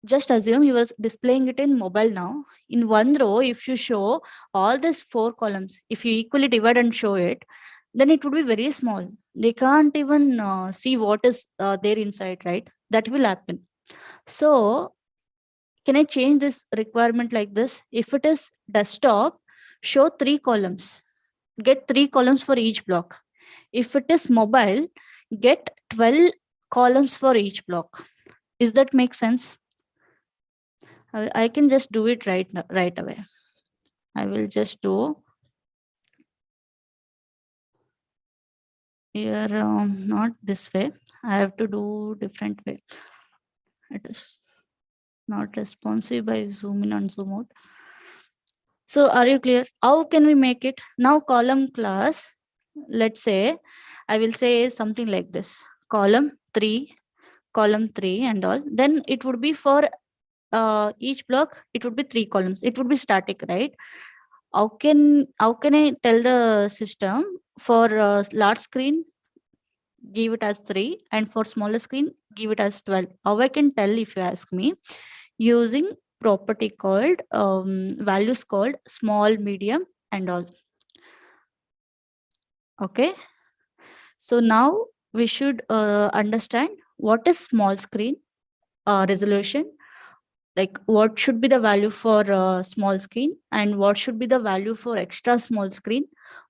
Just assume you are displaying it in mobile now. In one row, if you show all these 4 columns, if you equally divide and show it, then it would be very small. They can't even see what is there inside, right? That will happen. So can I change this requirement like this? If it is desktop, show 3 columns. Get 3 columns for each block. If it is mobile, get 12 columns for each block. Is that make sense? I can just do it right away. I will just do here, not this way. I have to do different way. It is not responsive by zoom in and zoom out. So are you clear? How can we make it? Now column class, let's say, I will say something like this, column 3 and all. Then it would be for each block, it would be 3 columns. It would be static, right? How can I tell the system for large screen, give it as 3, and for smaller screen, give it as 12? How I can tell, if you ask me? Using property called values called small, medium, and all. Okay, so now we should understand what is small screen resolution, like what should be the value for small screen, and what should be the value for extra small screen,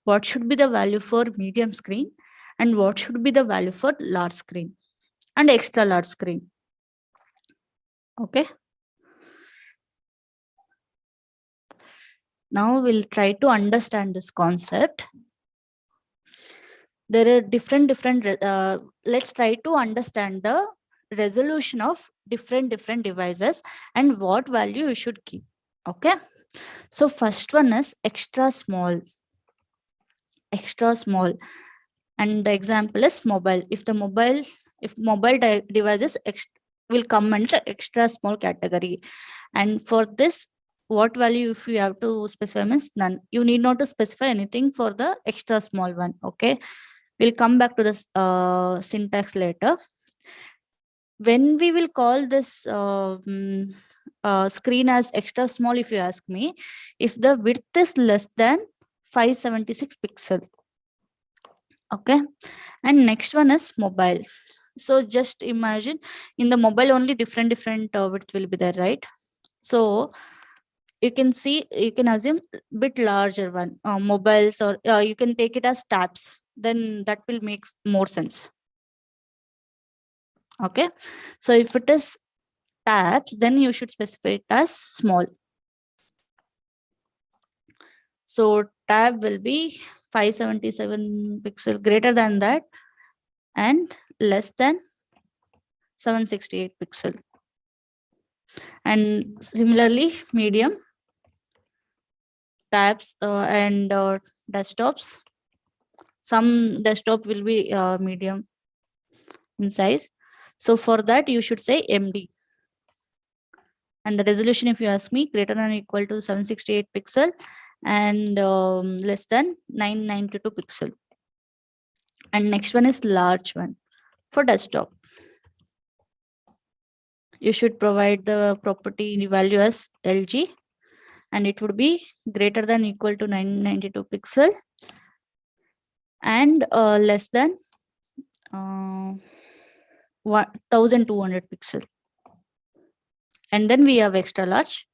what should be the value for medium screen, and what should be the value for large screen and extra large screen. Okay, now we'll try to understand this concept. There are different let's try to understand the resolution of different devices and what value you should keep. Okay, so first one is extra small, and the example is mobile. If mobile devices will come under extra small category, and for this, what value if you have to specify means none. You need not to specify anything for the extra small one. Okay, we'll come back to this syntax later. When we will call this screen as extra small, if you ask me, if the width is less than 576 pixel. Okay, and next one is mobile. So just imagine in the mobile only different width will be there, right? So you can see, you can assume bit larger one, mobiles, or you can take it as tabs, then that will make more sense. Okay, so if it is tabs, then you should specify it as small. So tab will be 577 pixel, greater than that and less than 768 pixel. And similarly, medium, tabs and desktops. Some desktop will be medium in size. So for that, you should say MD. And the resolution, if you ask me, greater than or equal to 768 pixel and less than 992 pixel. And next one is large one for desktop. You should provide the property value as LG, and it would be greater than or equal to 992 pixel and less than 1200 pixel. And then we have extra large.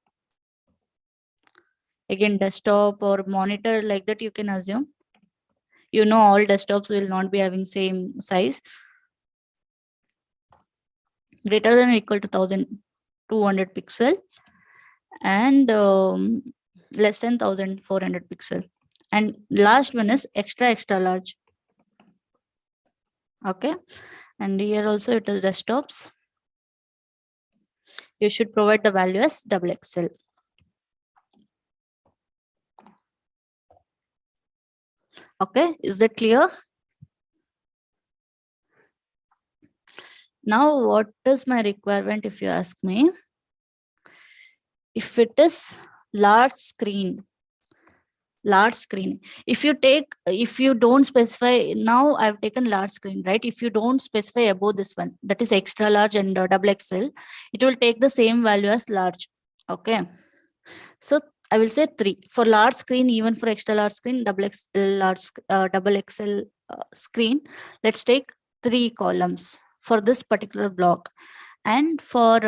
Again, desktop or monitor, like that you can assume. You know, all desktops will not be having same size. Greater than or equal to 1200 pixel and less than 1400 pixel. And last one is extra large. Okay, and here also it is desktops. You should provide the value as XXL. Okay, is that clear? Now, what is my requirement if you ask me? If it is large screen, if you don't specify, now I've taken large screen, right? If you don't specify above this one, that is extra large and XXL, it will take the same value as large. Okay, so I will say 3 for large screen, even for extra large screen, XXL screen. Let's take 3 columns for this particular block, and for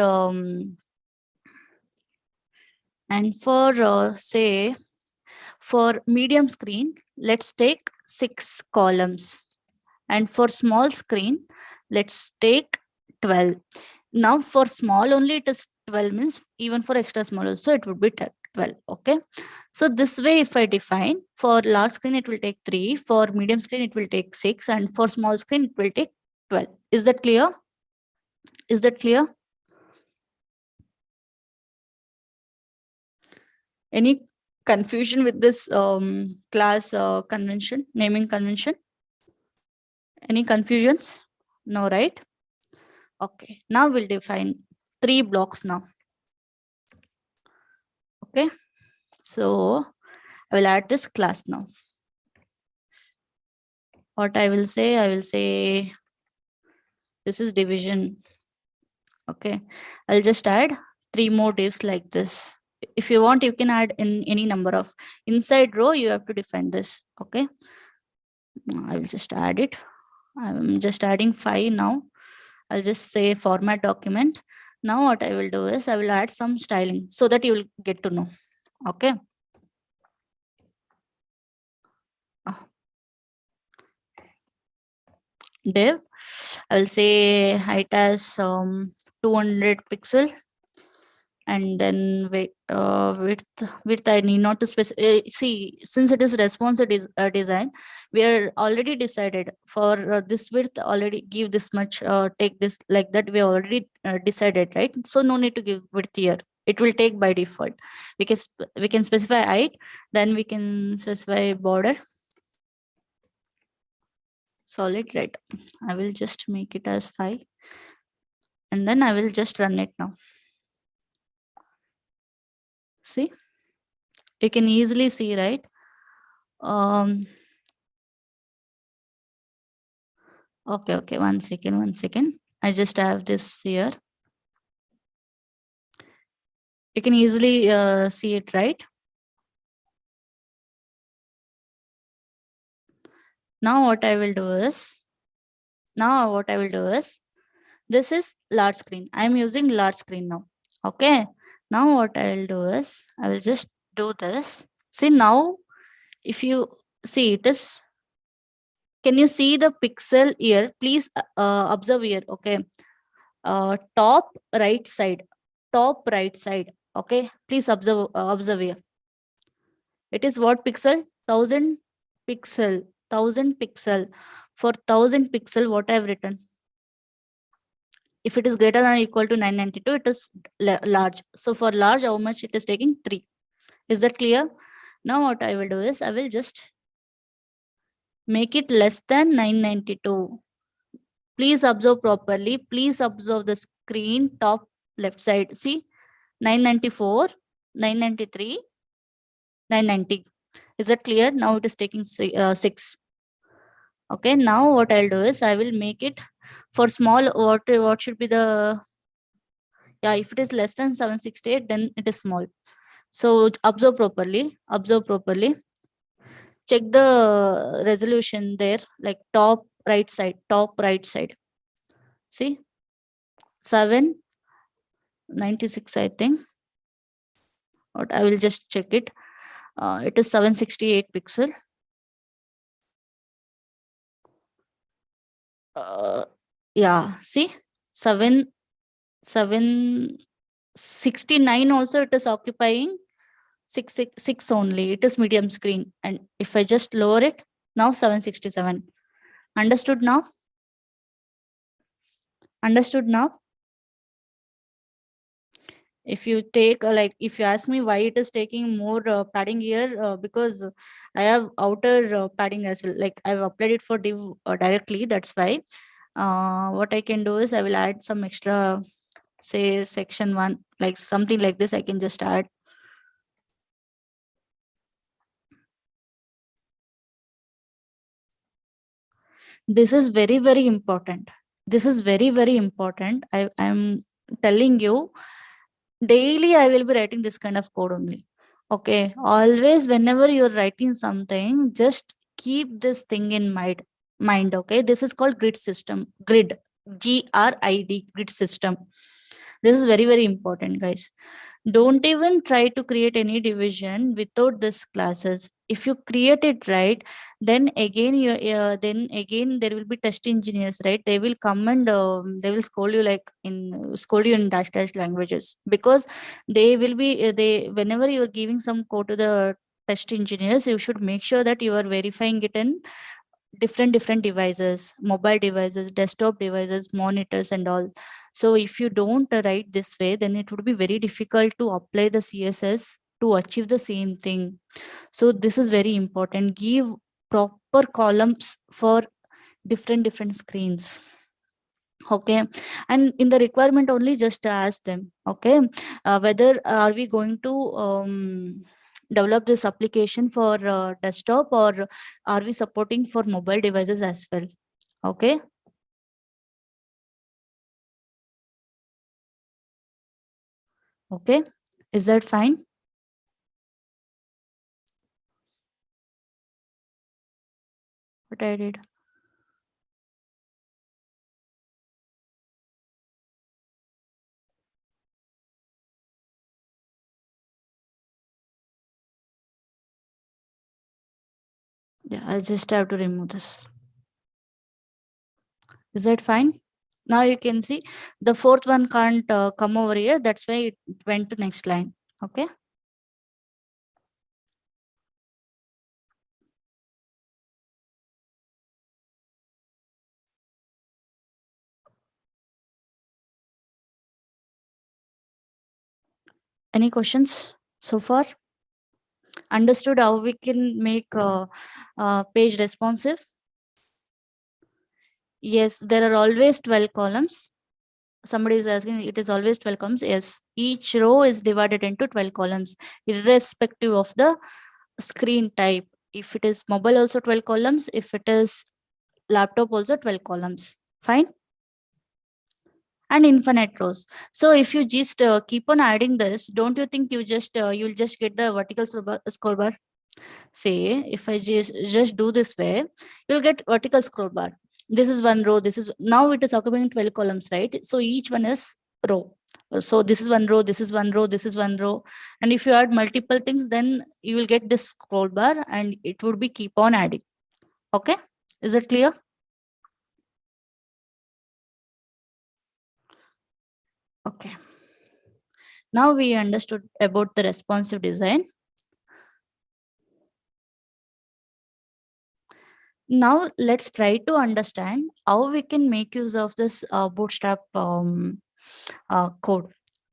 say for medium screen, let's take 6 columns, and for small screen, let's take 12. Now for small only it is 12, means even for extra small also it would be 12. Okay, so this way if I define, for large screen it will take 3, for medium screen it will take 6, and for small screen it will take 12. Is that clear? Is that clear? Any confusion with this class convention, naming convention? Any confusions? No, right? Okay, now we'll define 3 blocks now. Okay, so I will add this class now. What I will say this is division. Okay, I'll just add 3 more divs like this. If you want, you can add in any number of inside row, you have to define this. Okay, I will just add it. I'm just adding 5 now. I'll just say format document. Now what I will do is I will add some styling so that you will get to know. Okay. Div, I'll say height as 200 pixel, and then width I need not to specify. See, since it is responsive design, we are already decided for this width, already give this much, take this, like that we already decided, right? So no need to give width here, it will take by default, because we can specify height, then we can specify border solid, right? I will just make it as 5, and then I will just run it now. See, you can easily see, right? Okay, one second. I just have this here. You can easily see it, right? Now what I will do is, this is large screen. I'm using large screen now. Okay. Now what I will do is, I will just do this. See now, if you see it is, can you see the pixel here? Please observe here. Okay. Top right side. Top right side. Okay. Please observe here. It is what pixel? 1000 pixel. 1000 pixel. For 1000 pixel, what I have written? If it is greater than or equal to 992, it is large. So for large, how much it is taking? 3. Is that clear? Now what I will do is, I will just make it less than 992. Please observe properly. Please observe the screen top left side. See, 994, 993, 990. Is that clear? Now it is taking 6. Okay, now what I'll do is, I will make it for small, what should be the, yeah, if it is less than 768, then it is small. So observe properly, check the resolution there, like top right side. See, 796, I think. But I will just check it. It is 768 pixel. Yeah, see, 769 also it is occupying 6 only. It is medium screen. And if I just lower it, now 767. Understood now? Understood now? If you take like, if you ask me why it is taking more padding here, because I have outer padding as well. Like I've applied it for div directly. That's why. What I can do is, I will add some extra, say section 1, like something like this. I can just add. This is very, very important. This is very, very important. I'm telling you, daily I will be writing this kind of code only. Okay. Always, whenever you're writing something, just keep this thing in mind. Okay. This is called grid system. Grid. GRID. Grid system. This is very, very important, guys. Don't even try to create any division without this classes. If you create it right, then again there will be test engineers, right? They will come and they will scold you, like scold you in dash dash languages, because they will be they whenever you are giving some code to the test engineers, you should make sure that you are verifying it in different devices, mobile devices, desktop devices, monitors and all. So if you don't write this way, then it would be very difficult to apply the CSS to achieve the same thing. So this is very important. Give proper columns for different screens. Okay, and in the requirement only, just ask them, okay, whether are we going to develop this application for desktop, or are we supporting for mobile devices as well? Okay. Okay, is that fine? What I did? Yeah, I just have to remove this. Is that fine? Now you can see the fourth one can't come over here. That's why it went to next line. Okay. Any questions so far? Understood how we can make page responsive? Yes, there are always 12 columns. Somebody is asking, it is always 12 columns. Yes, each row is divided into 12 columns, irrespective of the screen type. If it is mobile, also 12 columns. If it is laptop, also 12 columns. Fine. And infinite rows. So if you just keep on adding this, don't you think you'll just get the vertical scroll bar? Say if I just do this way, you'll get vertical scroll bar. This is one row. This is now it is occupying 12 columns, right? So each one is row. So this is one row, this is one row, this is one row. And if you add multiple things, then you will get this scroll bar and it would be keep on adding. Okay, is it clear? Okay. Now we understood about the responsive design. Now let's try to understand how we can make use of this Bootstrap code.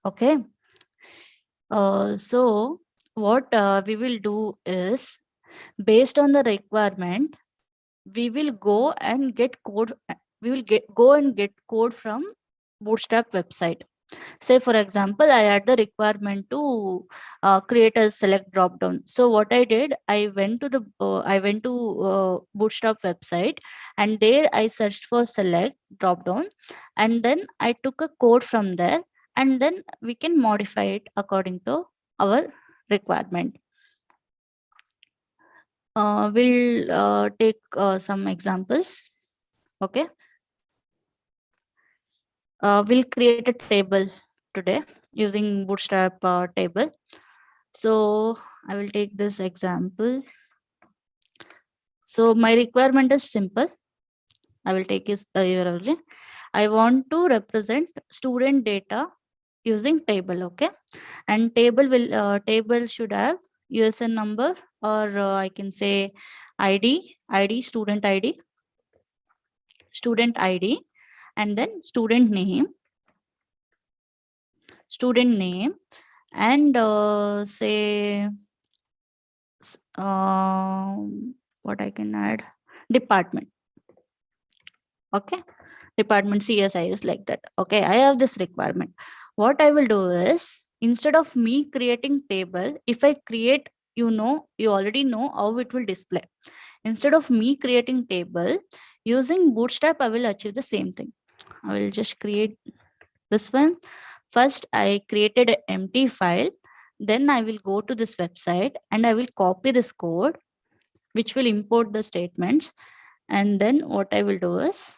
Okay. So what we will do is, based on the requirement, we will go and get code. We will go and get code from Bootstrap website. Say for example, I had the requirement to create a select drop down. So what I did, I went to Bootstrap website, and there I searched for select drop down, and then I took a code from there, and then we can modify it according to our requirement. We'll take some examples. Okay. We'll create a table today using Bootstrap table. So I will take this example. So my requirement is simple. I will take this here only. I want to represent student data using table. Okay, and table should have USN number, or I can say ID, student ID, and then student name, and say what I can add, department. Okay, department CSI is like that. Okay, I have this requirement. What I will do is, instead of me creating table, if I create, you already know how it will display. Instead of me creating table using Bootstrap, I will achieve the same thing. I will just create this one. First, I created an empty file. Then I will go to this website and I will copy this code, which will import the statements. And then what I will do is,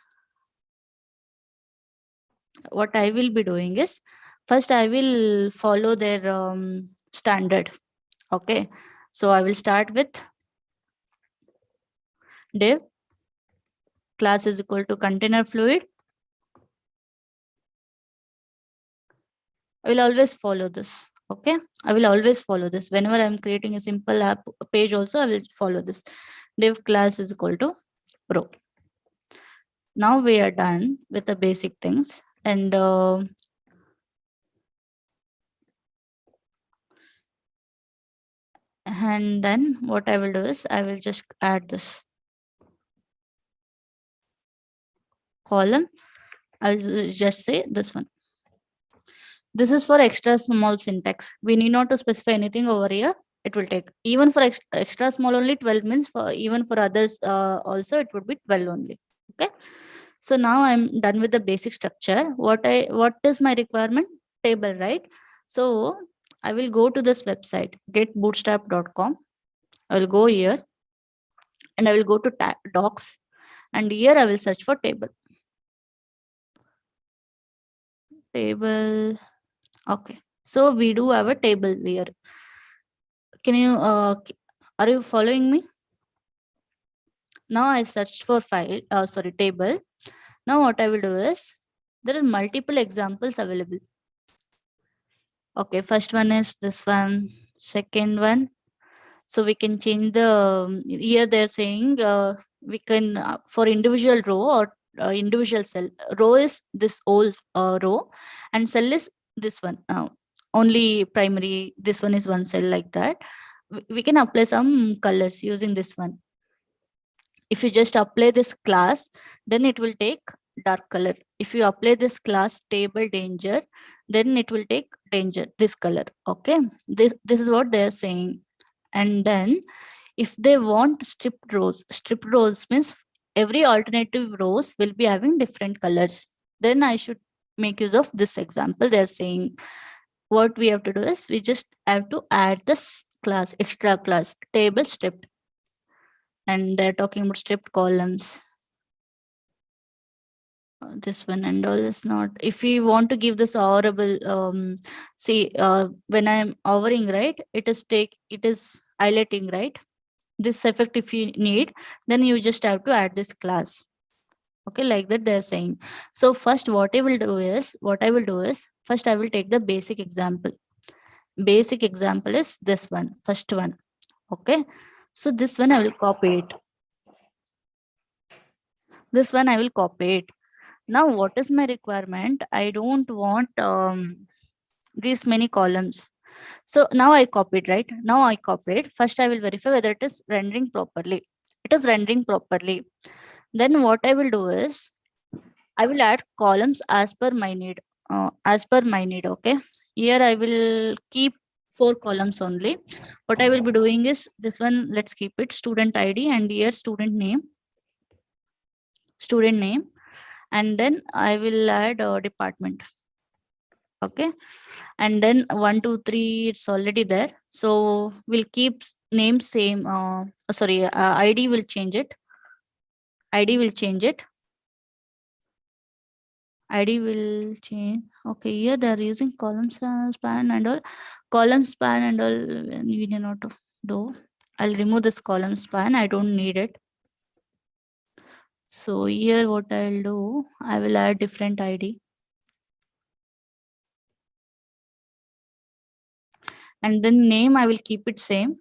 what I will be doing is, first I will follow their standard. Okay. So I will start with div class is equal to container fluid. I will always follow this. Okay. I will always follow this. Whenever I'm creating a simple app page also, I will follow this. Div class is equal to row. Now we are done with the basic things. And then what I will do is, I will just add this column. I will just say this one. This is for extra small syntax. We need not to specify anything over here. It will take, even for extra small only 12 means, for even for others also it would be 12 only. Okay. So now I'm done with the basic structure. What is my requirement? Table, right? So I will go to this website, getbootstrap.com. I will go here and I will go to docs, and here I will search for table. Okay. So we do have a table here. Can you are you following me? Now I searched for table. Now what I will do is, there are multiple examples available. Okay, first one is this one, second one. So we can change the here they're saying we can for individual row or individual cell. Row is this whole row, and cell is this one. Only primary, this one is one cell, like that. We can apply some colors using this one. If you just apply this class, then it will take dark color. If you apply this class table danger, then it will take danger, this color. Okay, this is what they're saying. And then if they want stripped rows means every alternative rows will be having different colors. Then I should make use of this example. They're saying what we have to do is, we just have to add this class, extra class, table stripped. And they're talking about stripped columns. This one and all is not. If we want to give this hoverable, see, when I'm hovering, right, it is highlighting, right? This effect, if you need, then you just have to add this class. Okay, like that they're saying. So first, what I will do is first I will take the basic example. Basic example is this one, first one. Okay, so this one I will copy it. This one I will copy it. Now, what is my requirement? I don't want these many columns. So now I copied, right? Now I copied. First, I will verify whether it is rendering properly. It is rendering properly. Then what I will do is I will add columns as per my need. As per my need, okay? Here I will keep 4 columns only. What I will be doing is this one, let's keep it student ID, and here student name, and then I will add a department. Okay, and then 1 2 3, it's already there, so we'll keep name same. Sorry, ID will change it. ID will change it. ID will change. Okay, here they are using columns span and all. Column span and all. We need not to do. I'll remove this column span. I don't need it. So here what I'll do, I will add different ID. And then name I will keep it same.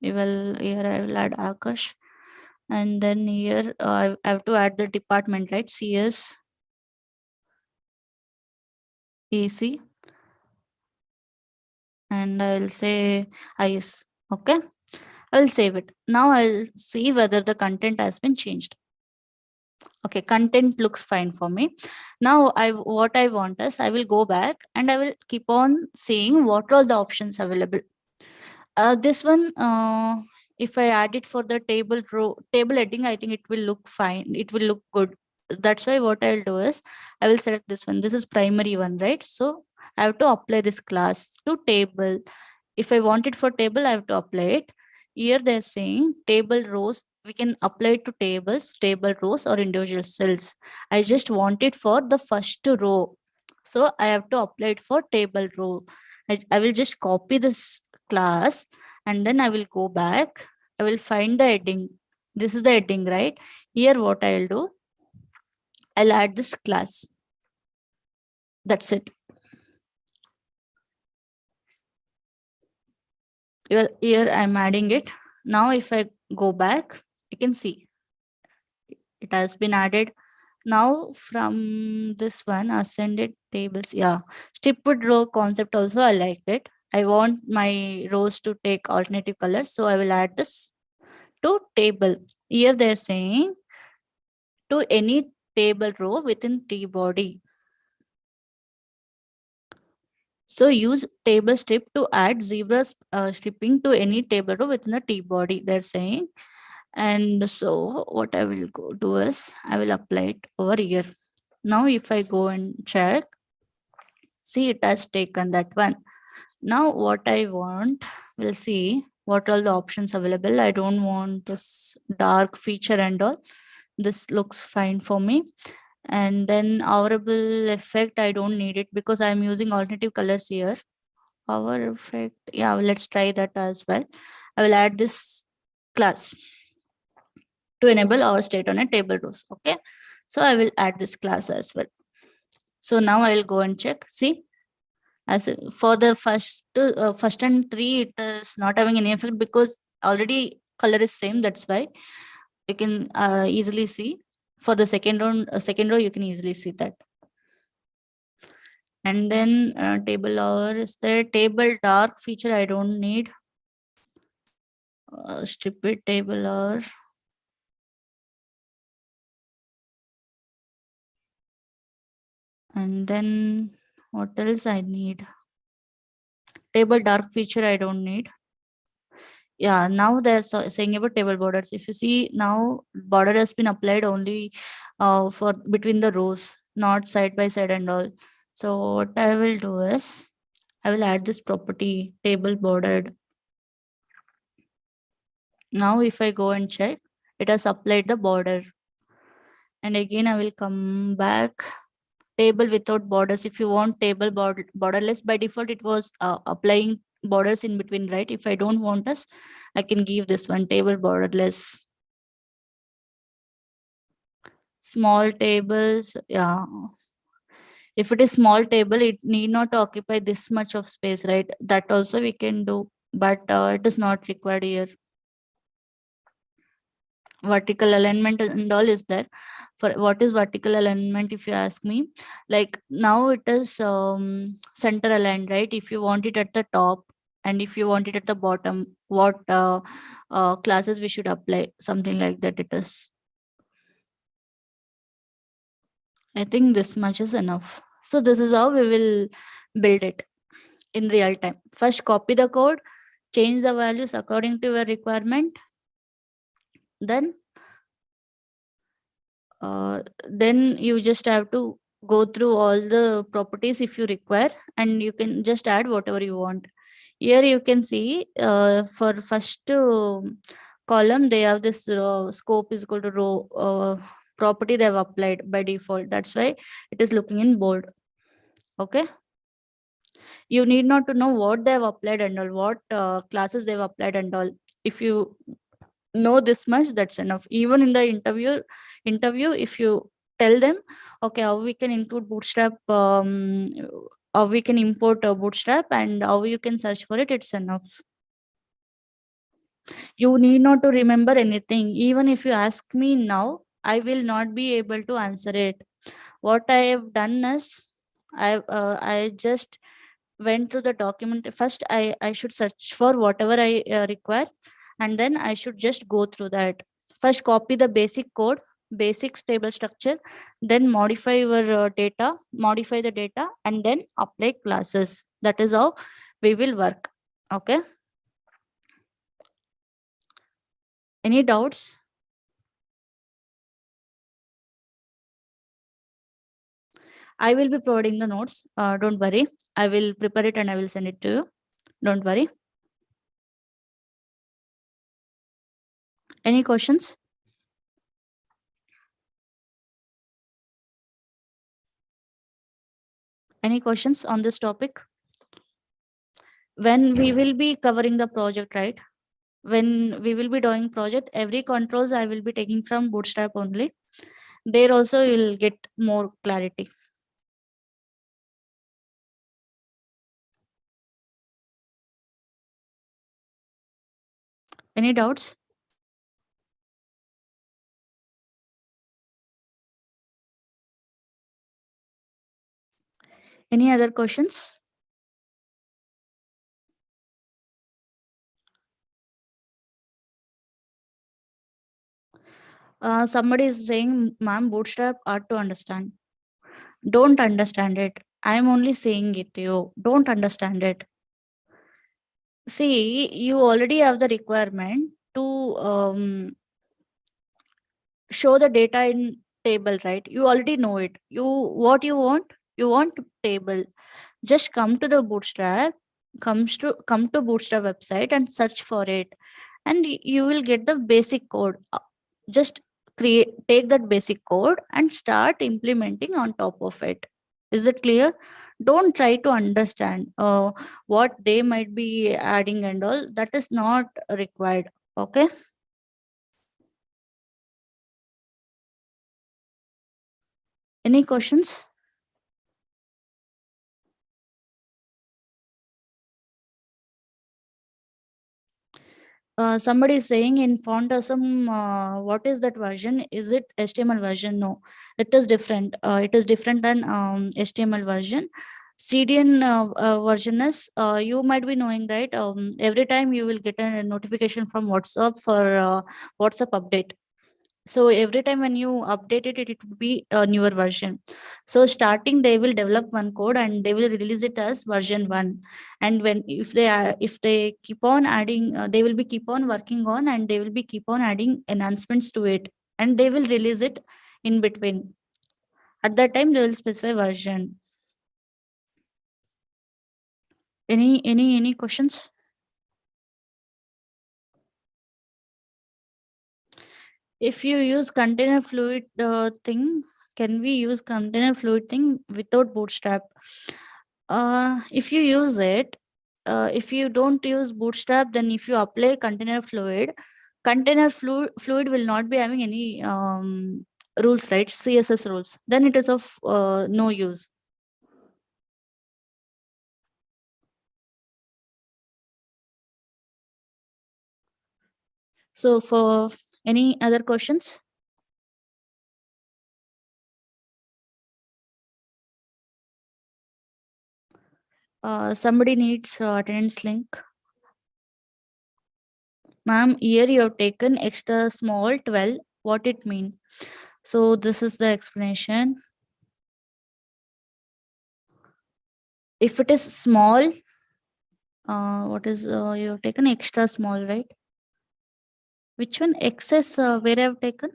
Here I will add Akash. And then here I have to add the department, right? CS, AC, and I'll say IS. Okay, I'll save it. Now I'll see whether the content has been changed. Okay, content looks fine for me. Now what I want is I will go back and I will keep on seeing what are the options available. This one, if I add it for the table heading, I think it will look fine. It will look good. That's why what I'll do is I will select this one. This is primary one, right? So I have to apply this class to table. If I want it for table, I have to apply it. Here they're saying table rows. We can apply it to tables, table rows, or individual cells. I just want it for the first row. So I have to apply it for table row. I will just copy this class and then I will go back. I will find the heading. This is the heading, right? Here what I'll do, I'll add this class. That's it. Here I'm adding it. Now if I go back, you can see it has been added. Now from this one, ascended tables, yeah, stripped row concept also I liked it. I want my rows to take alternative colors, so I will add this to table. Here they're saying to any table row within T body. So use table strip to add zebra stripping to any table row within the T body, they're saying. And so what I will go do is I will apply it over here. Now if I go and check, see it has taken that one. Now what I want, we'll see what all the options available. I don't want this dark feature and all. This looks fine for me. And then hourable effect, I don't need it because I'm using alternative colors here. Hour effect, yeah, let's try that as well. I will add this class to enable our state on a table rows. Okay, so I will add this class as well. So now I will go and check. See, as for the first and 3, it is not having any effect because already color is same. That's why you can easily see. For the second row, you can easily see that. And then table hour is there. Table dark feature I don't need. Strip it table hour. And then what else I need? Table dark feature I don't need. Yeah, now they're saying about table borders. If you see now, border has been applied only for between the rows, not side by side and all. So what I will do is I will add this property table bordered. Now if I go and check, it has applied the border. And again, I will come back. Table without borders. If you want table borderless, by default, it was applying borders in between, right? If I don't want us, I can give this one, table borderless. Small tables, yeah. If it is small table, it need not occupy this much of space, right? That also we can do, but it is not required here. Vertical alignment and all is there. For what is vertical alignment, if you ask me, like now it is center aligned, right? If you want it at the top and if you want it at the bottom, what classes we should apply, something like that it is. I think this much is enough. So this is how we will build it in real time. First copy the code, change the values according to your requirement, then then you just have to go through all the properties if you require, and you can just add whatever you want. Here you can see for first column they have this scope is equal to row property they have applied by default. That's why it is looking in bold. Okay, you need not to know what they have applied and all, what classes they've applied and all. If you know this much, that's enough. Even in the interview, if you tell them, okay, how we can include Bootstrap, how we can import a Bootstrap, and how you can search for it, it's enough. You need not to remember anything. Even if you ask me now, I will not be able to answer it. What I have done is, I just went to the document. First I should search for whatever I require, and then I should just go through that. First copy the basic code, basic table structure, then modify your data, modify the data, and then apply classes. That is how we will work. Okay, any doubts? I will be providing the notes, don't worry. I will prepare it and I will send it to you, don't worry. Any questions? Any questions on this topic? When we will be covering the project, right? When we will be doing project, every controls I will be taking from Bootstrap only. There also you'll get more clarity. Any doubts? Any other questions? Somebody is saying, ma'am, Bootstrap hard to understand. Don't understand it. I'm only saying it to you. Don't understand it. See, you already have the requirement to show the data in table, right? You already know it. You what you want? You want table. Just come to the Bootstrap, come to Bootstrap website and search for it, and you will get the basic code. Just take that basic code and start implementing on top of it. Is it clear? Don't try to understand what they might be adding and all. That is not required. Okay. Any questions? Somebody is saying in Fontasm, what is that version? Is it HTML version? No, it is different. It is different than HTML version. CDN version is, you might be knowing, right? Every time you will get a notification from WhatsApp for WhatsApp update. So every time when you update it, it will be a newer version. So starting they will develop one code and they will release it as version 1. And when if they keep on adding, they will be keep on working on, and they will be keep on adding enhancements to it, and they will release it in between. At that time they will specify version. Any questions? If you use container fluid thing, can we use container fluid thing without Bootstrap? If you use it, if you don't use Bootstrap, then if you apply container fluid will not be having any rules, right? CSS rules. Then it is of no use. So for any other questions? Somebody needs attendance link. Ma'am, here you have taken extra small 12. What it mean? So this is the explanation. If it is small, what is you have taken extra small, right? Which one? Excess, where I have taken?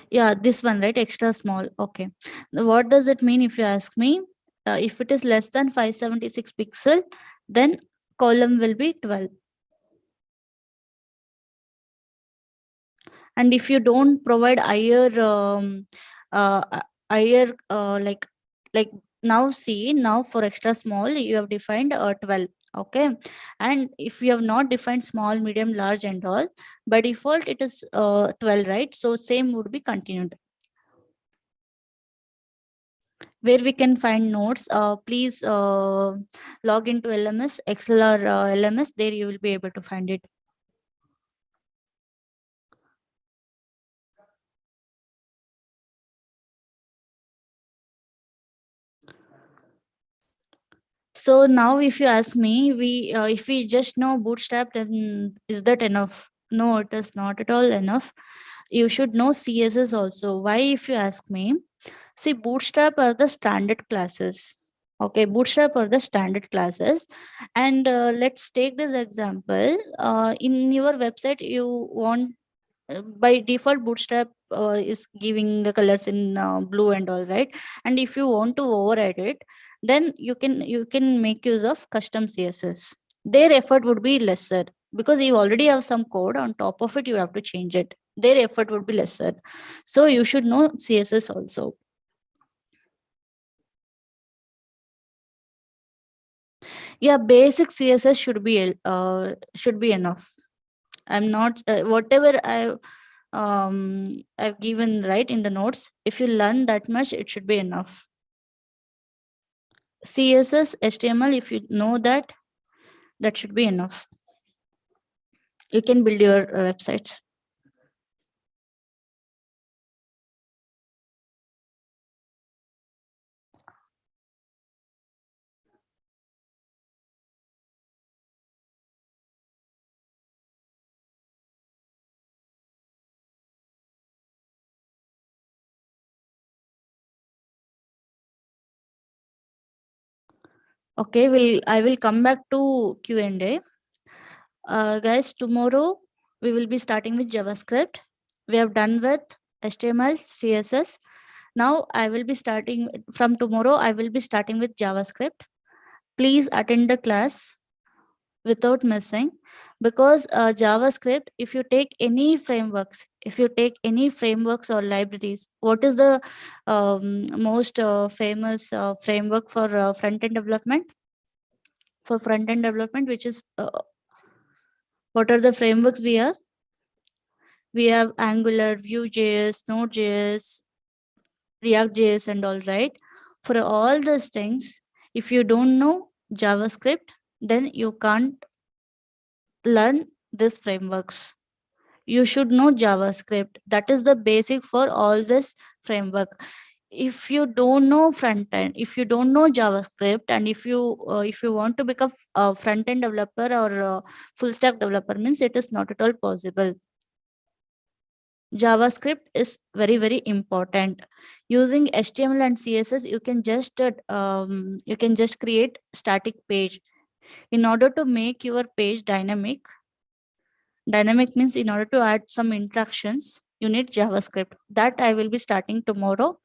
Yeah, this one, right? Extra small. Okay. Now, what does it mean if you ask me? If it is less than 576 pixel, then column will be 12. And if you don't provide higher higher like now see, now for extra small you have defined 12. Okay, and if you have not defined small, medium, large and all, by default it is 12, right? So same would be continued. Where we can find notes, please log into LMS, ExcelR LMS, there you will be able to find it. So now if you ask me, we if we just know Bootstrap, then is that enough? No, it is not at all enough. You should know CSS also. Why, if you ask me? See, Bootstrap are the standard classes. Okay, Bootstrap are the standard classes. And let's take this example. In your website, you want by default Bootstrap is giving the colors in blue and all, right? And if you want to override it, then you can make use of custom CSS. Their effort would be lesser because you already have some code. On top of it you have to change it. Their effort would be lesser, so you should know CSS also. Yeah, basic CSS should be enough. I'm not whatever I've given right in the notes. If you learn that much, it should be enough. CSS, HTML, if you know that, that should be enough. You can build your websites. Okay, I will come back to Q&A. Guys, tomorrow we will be starting with JavaScript. We have done with HTML, CSS. Now I will be starting from tomorrow. I will be starting with JavaScript. Please attend the class without missing, because JavaScript, if you take any frameworks, or libraries, what is the most famous framework for front-end development? For front-end development, which is what are the frameworks we have? We have Angular, Vue.js, Node.js, React.js and all, right? For all those things, if you don't know JavaScript, then you can't learn these frameworks. You should know JavaScript. That is the basic for all this framework. If you don't know front end, if you don't know JavaScript, and if you want to become a front end developer or a full stack developer, means it is not at all possible. JavaScript is very, very important. Using HTML and CSS, you can just create static page. In order to make your page dynamic, dynamic means in order to add some interactions, you need JavaScript. That I will be starting tomorrow.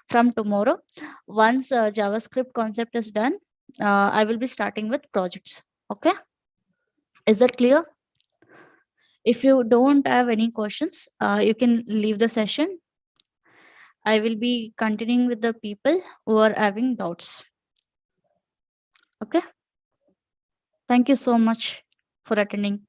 From tomorrow, once JavaScript concept is done, I will be starting with projects. Okay, is that clear? If you don't have any questions, you can leave the session. I will be continuing with the people who are having doubts. Okay. Thank you so much for attending.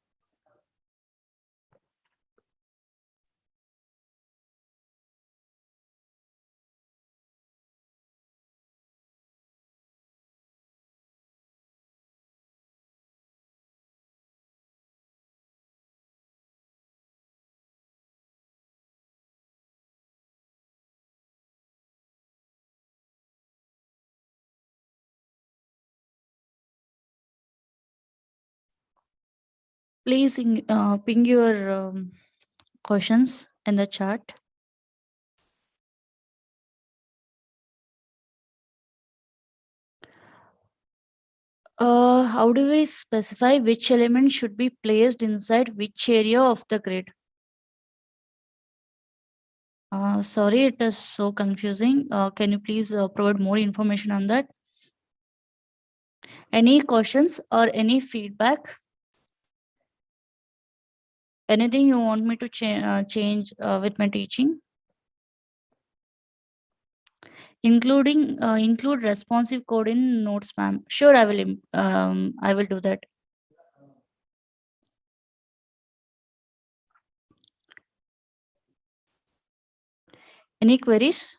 Please ping your questions in the chat. How do we specify which element should be placed inside which area of the grid? Sorry, it is so confusing. Can you please provide more information on that? Any questions or any feedback? Anything you want me to change with my teaching? Include responsive code in notes, ma'am. Sure, I will do that. Any queries?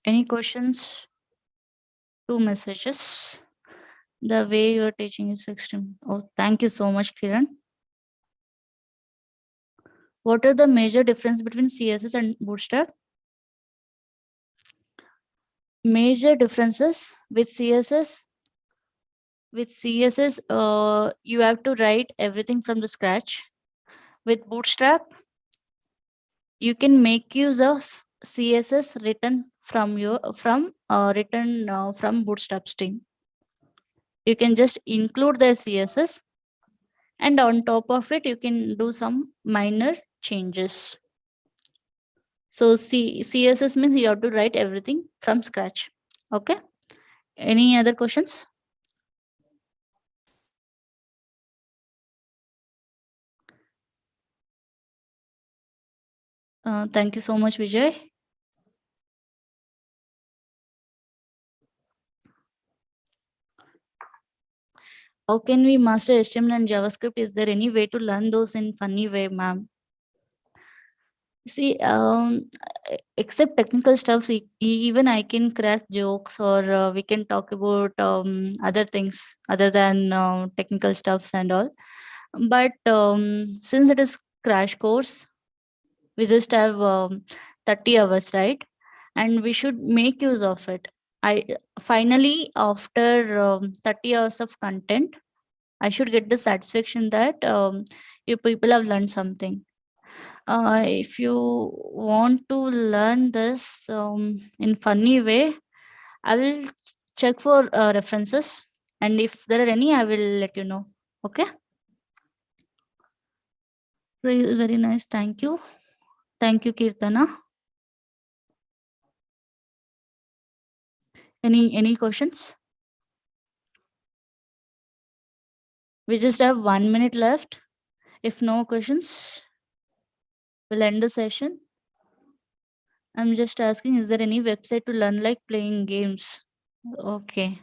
Any questions? 2 messages. The way you are teaching is extreme. Oh, thank you so much, Kiran. What are the major difference between CSS and Bootstrap? Major differences with CSS. With CSS, you have to write everything from the scratch. With Bootstrap, you can make use of CSS written from from Bootstrap stream. You can just include the CSS, and on top of it, you can do some minor changes. So CSS means you have to write everything from scratch. Okay. Any other questions? Thank you so much, Vijay. How can we master HTML and JavaScript? Is there any way to learn those in funny way, ma'am? See, except technical stuff, even I can crack jokes, or we can talk about other things other than technical stuffs and all. But since it is crash course, we just have 30 hours, right? And we should make use of it. I finally, after 30 hours of content, I should get the satisfaction that you people have learned something. If you want to learn this in funny way, I will check for references, and if there are any, I will let you know. Okay. Very nice. Thank you. Thank you, Kirtana. Any questions? We just have 1 minute left. If no questions, we'll end the session. I'm just asking, is there any website to learn like playing games? Okay.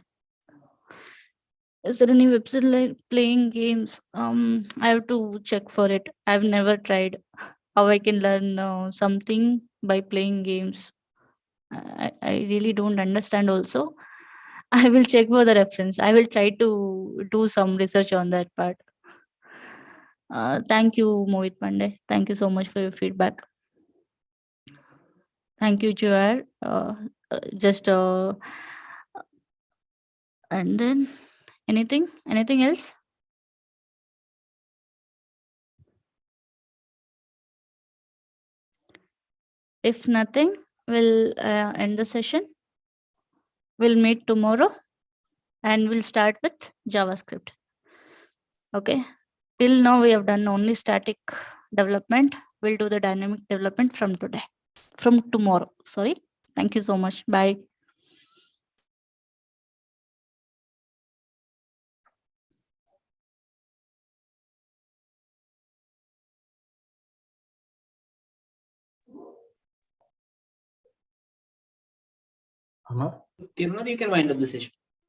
Is there any website like playing games? I have to check for it. I've never tried how I can learn something by playing games. I really don't understand also. I will check for the reference. I will try to do some research on that part. Thank you, Mohit Pandey. Thank you so much for your feedback. Thank you, Joar. Just and then anything else? If nothing, we'll end the session. We'll meet tomorrow, and we'll start with JavaScript. Okay. Till now we have done only static development. We'll do the dynamic development from tomorrow. Sorry. Thank you so much. Bye. Tirunal, you can wind up the session.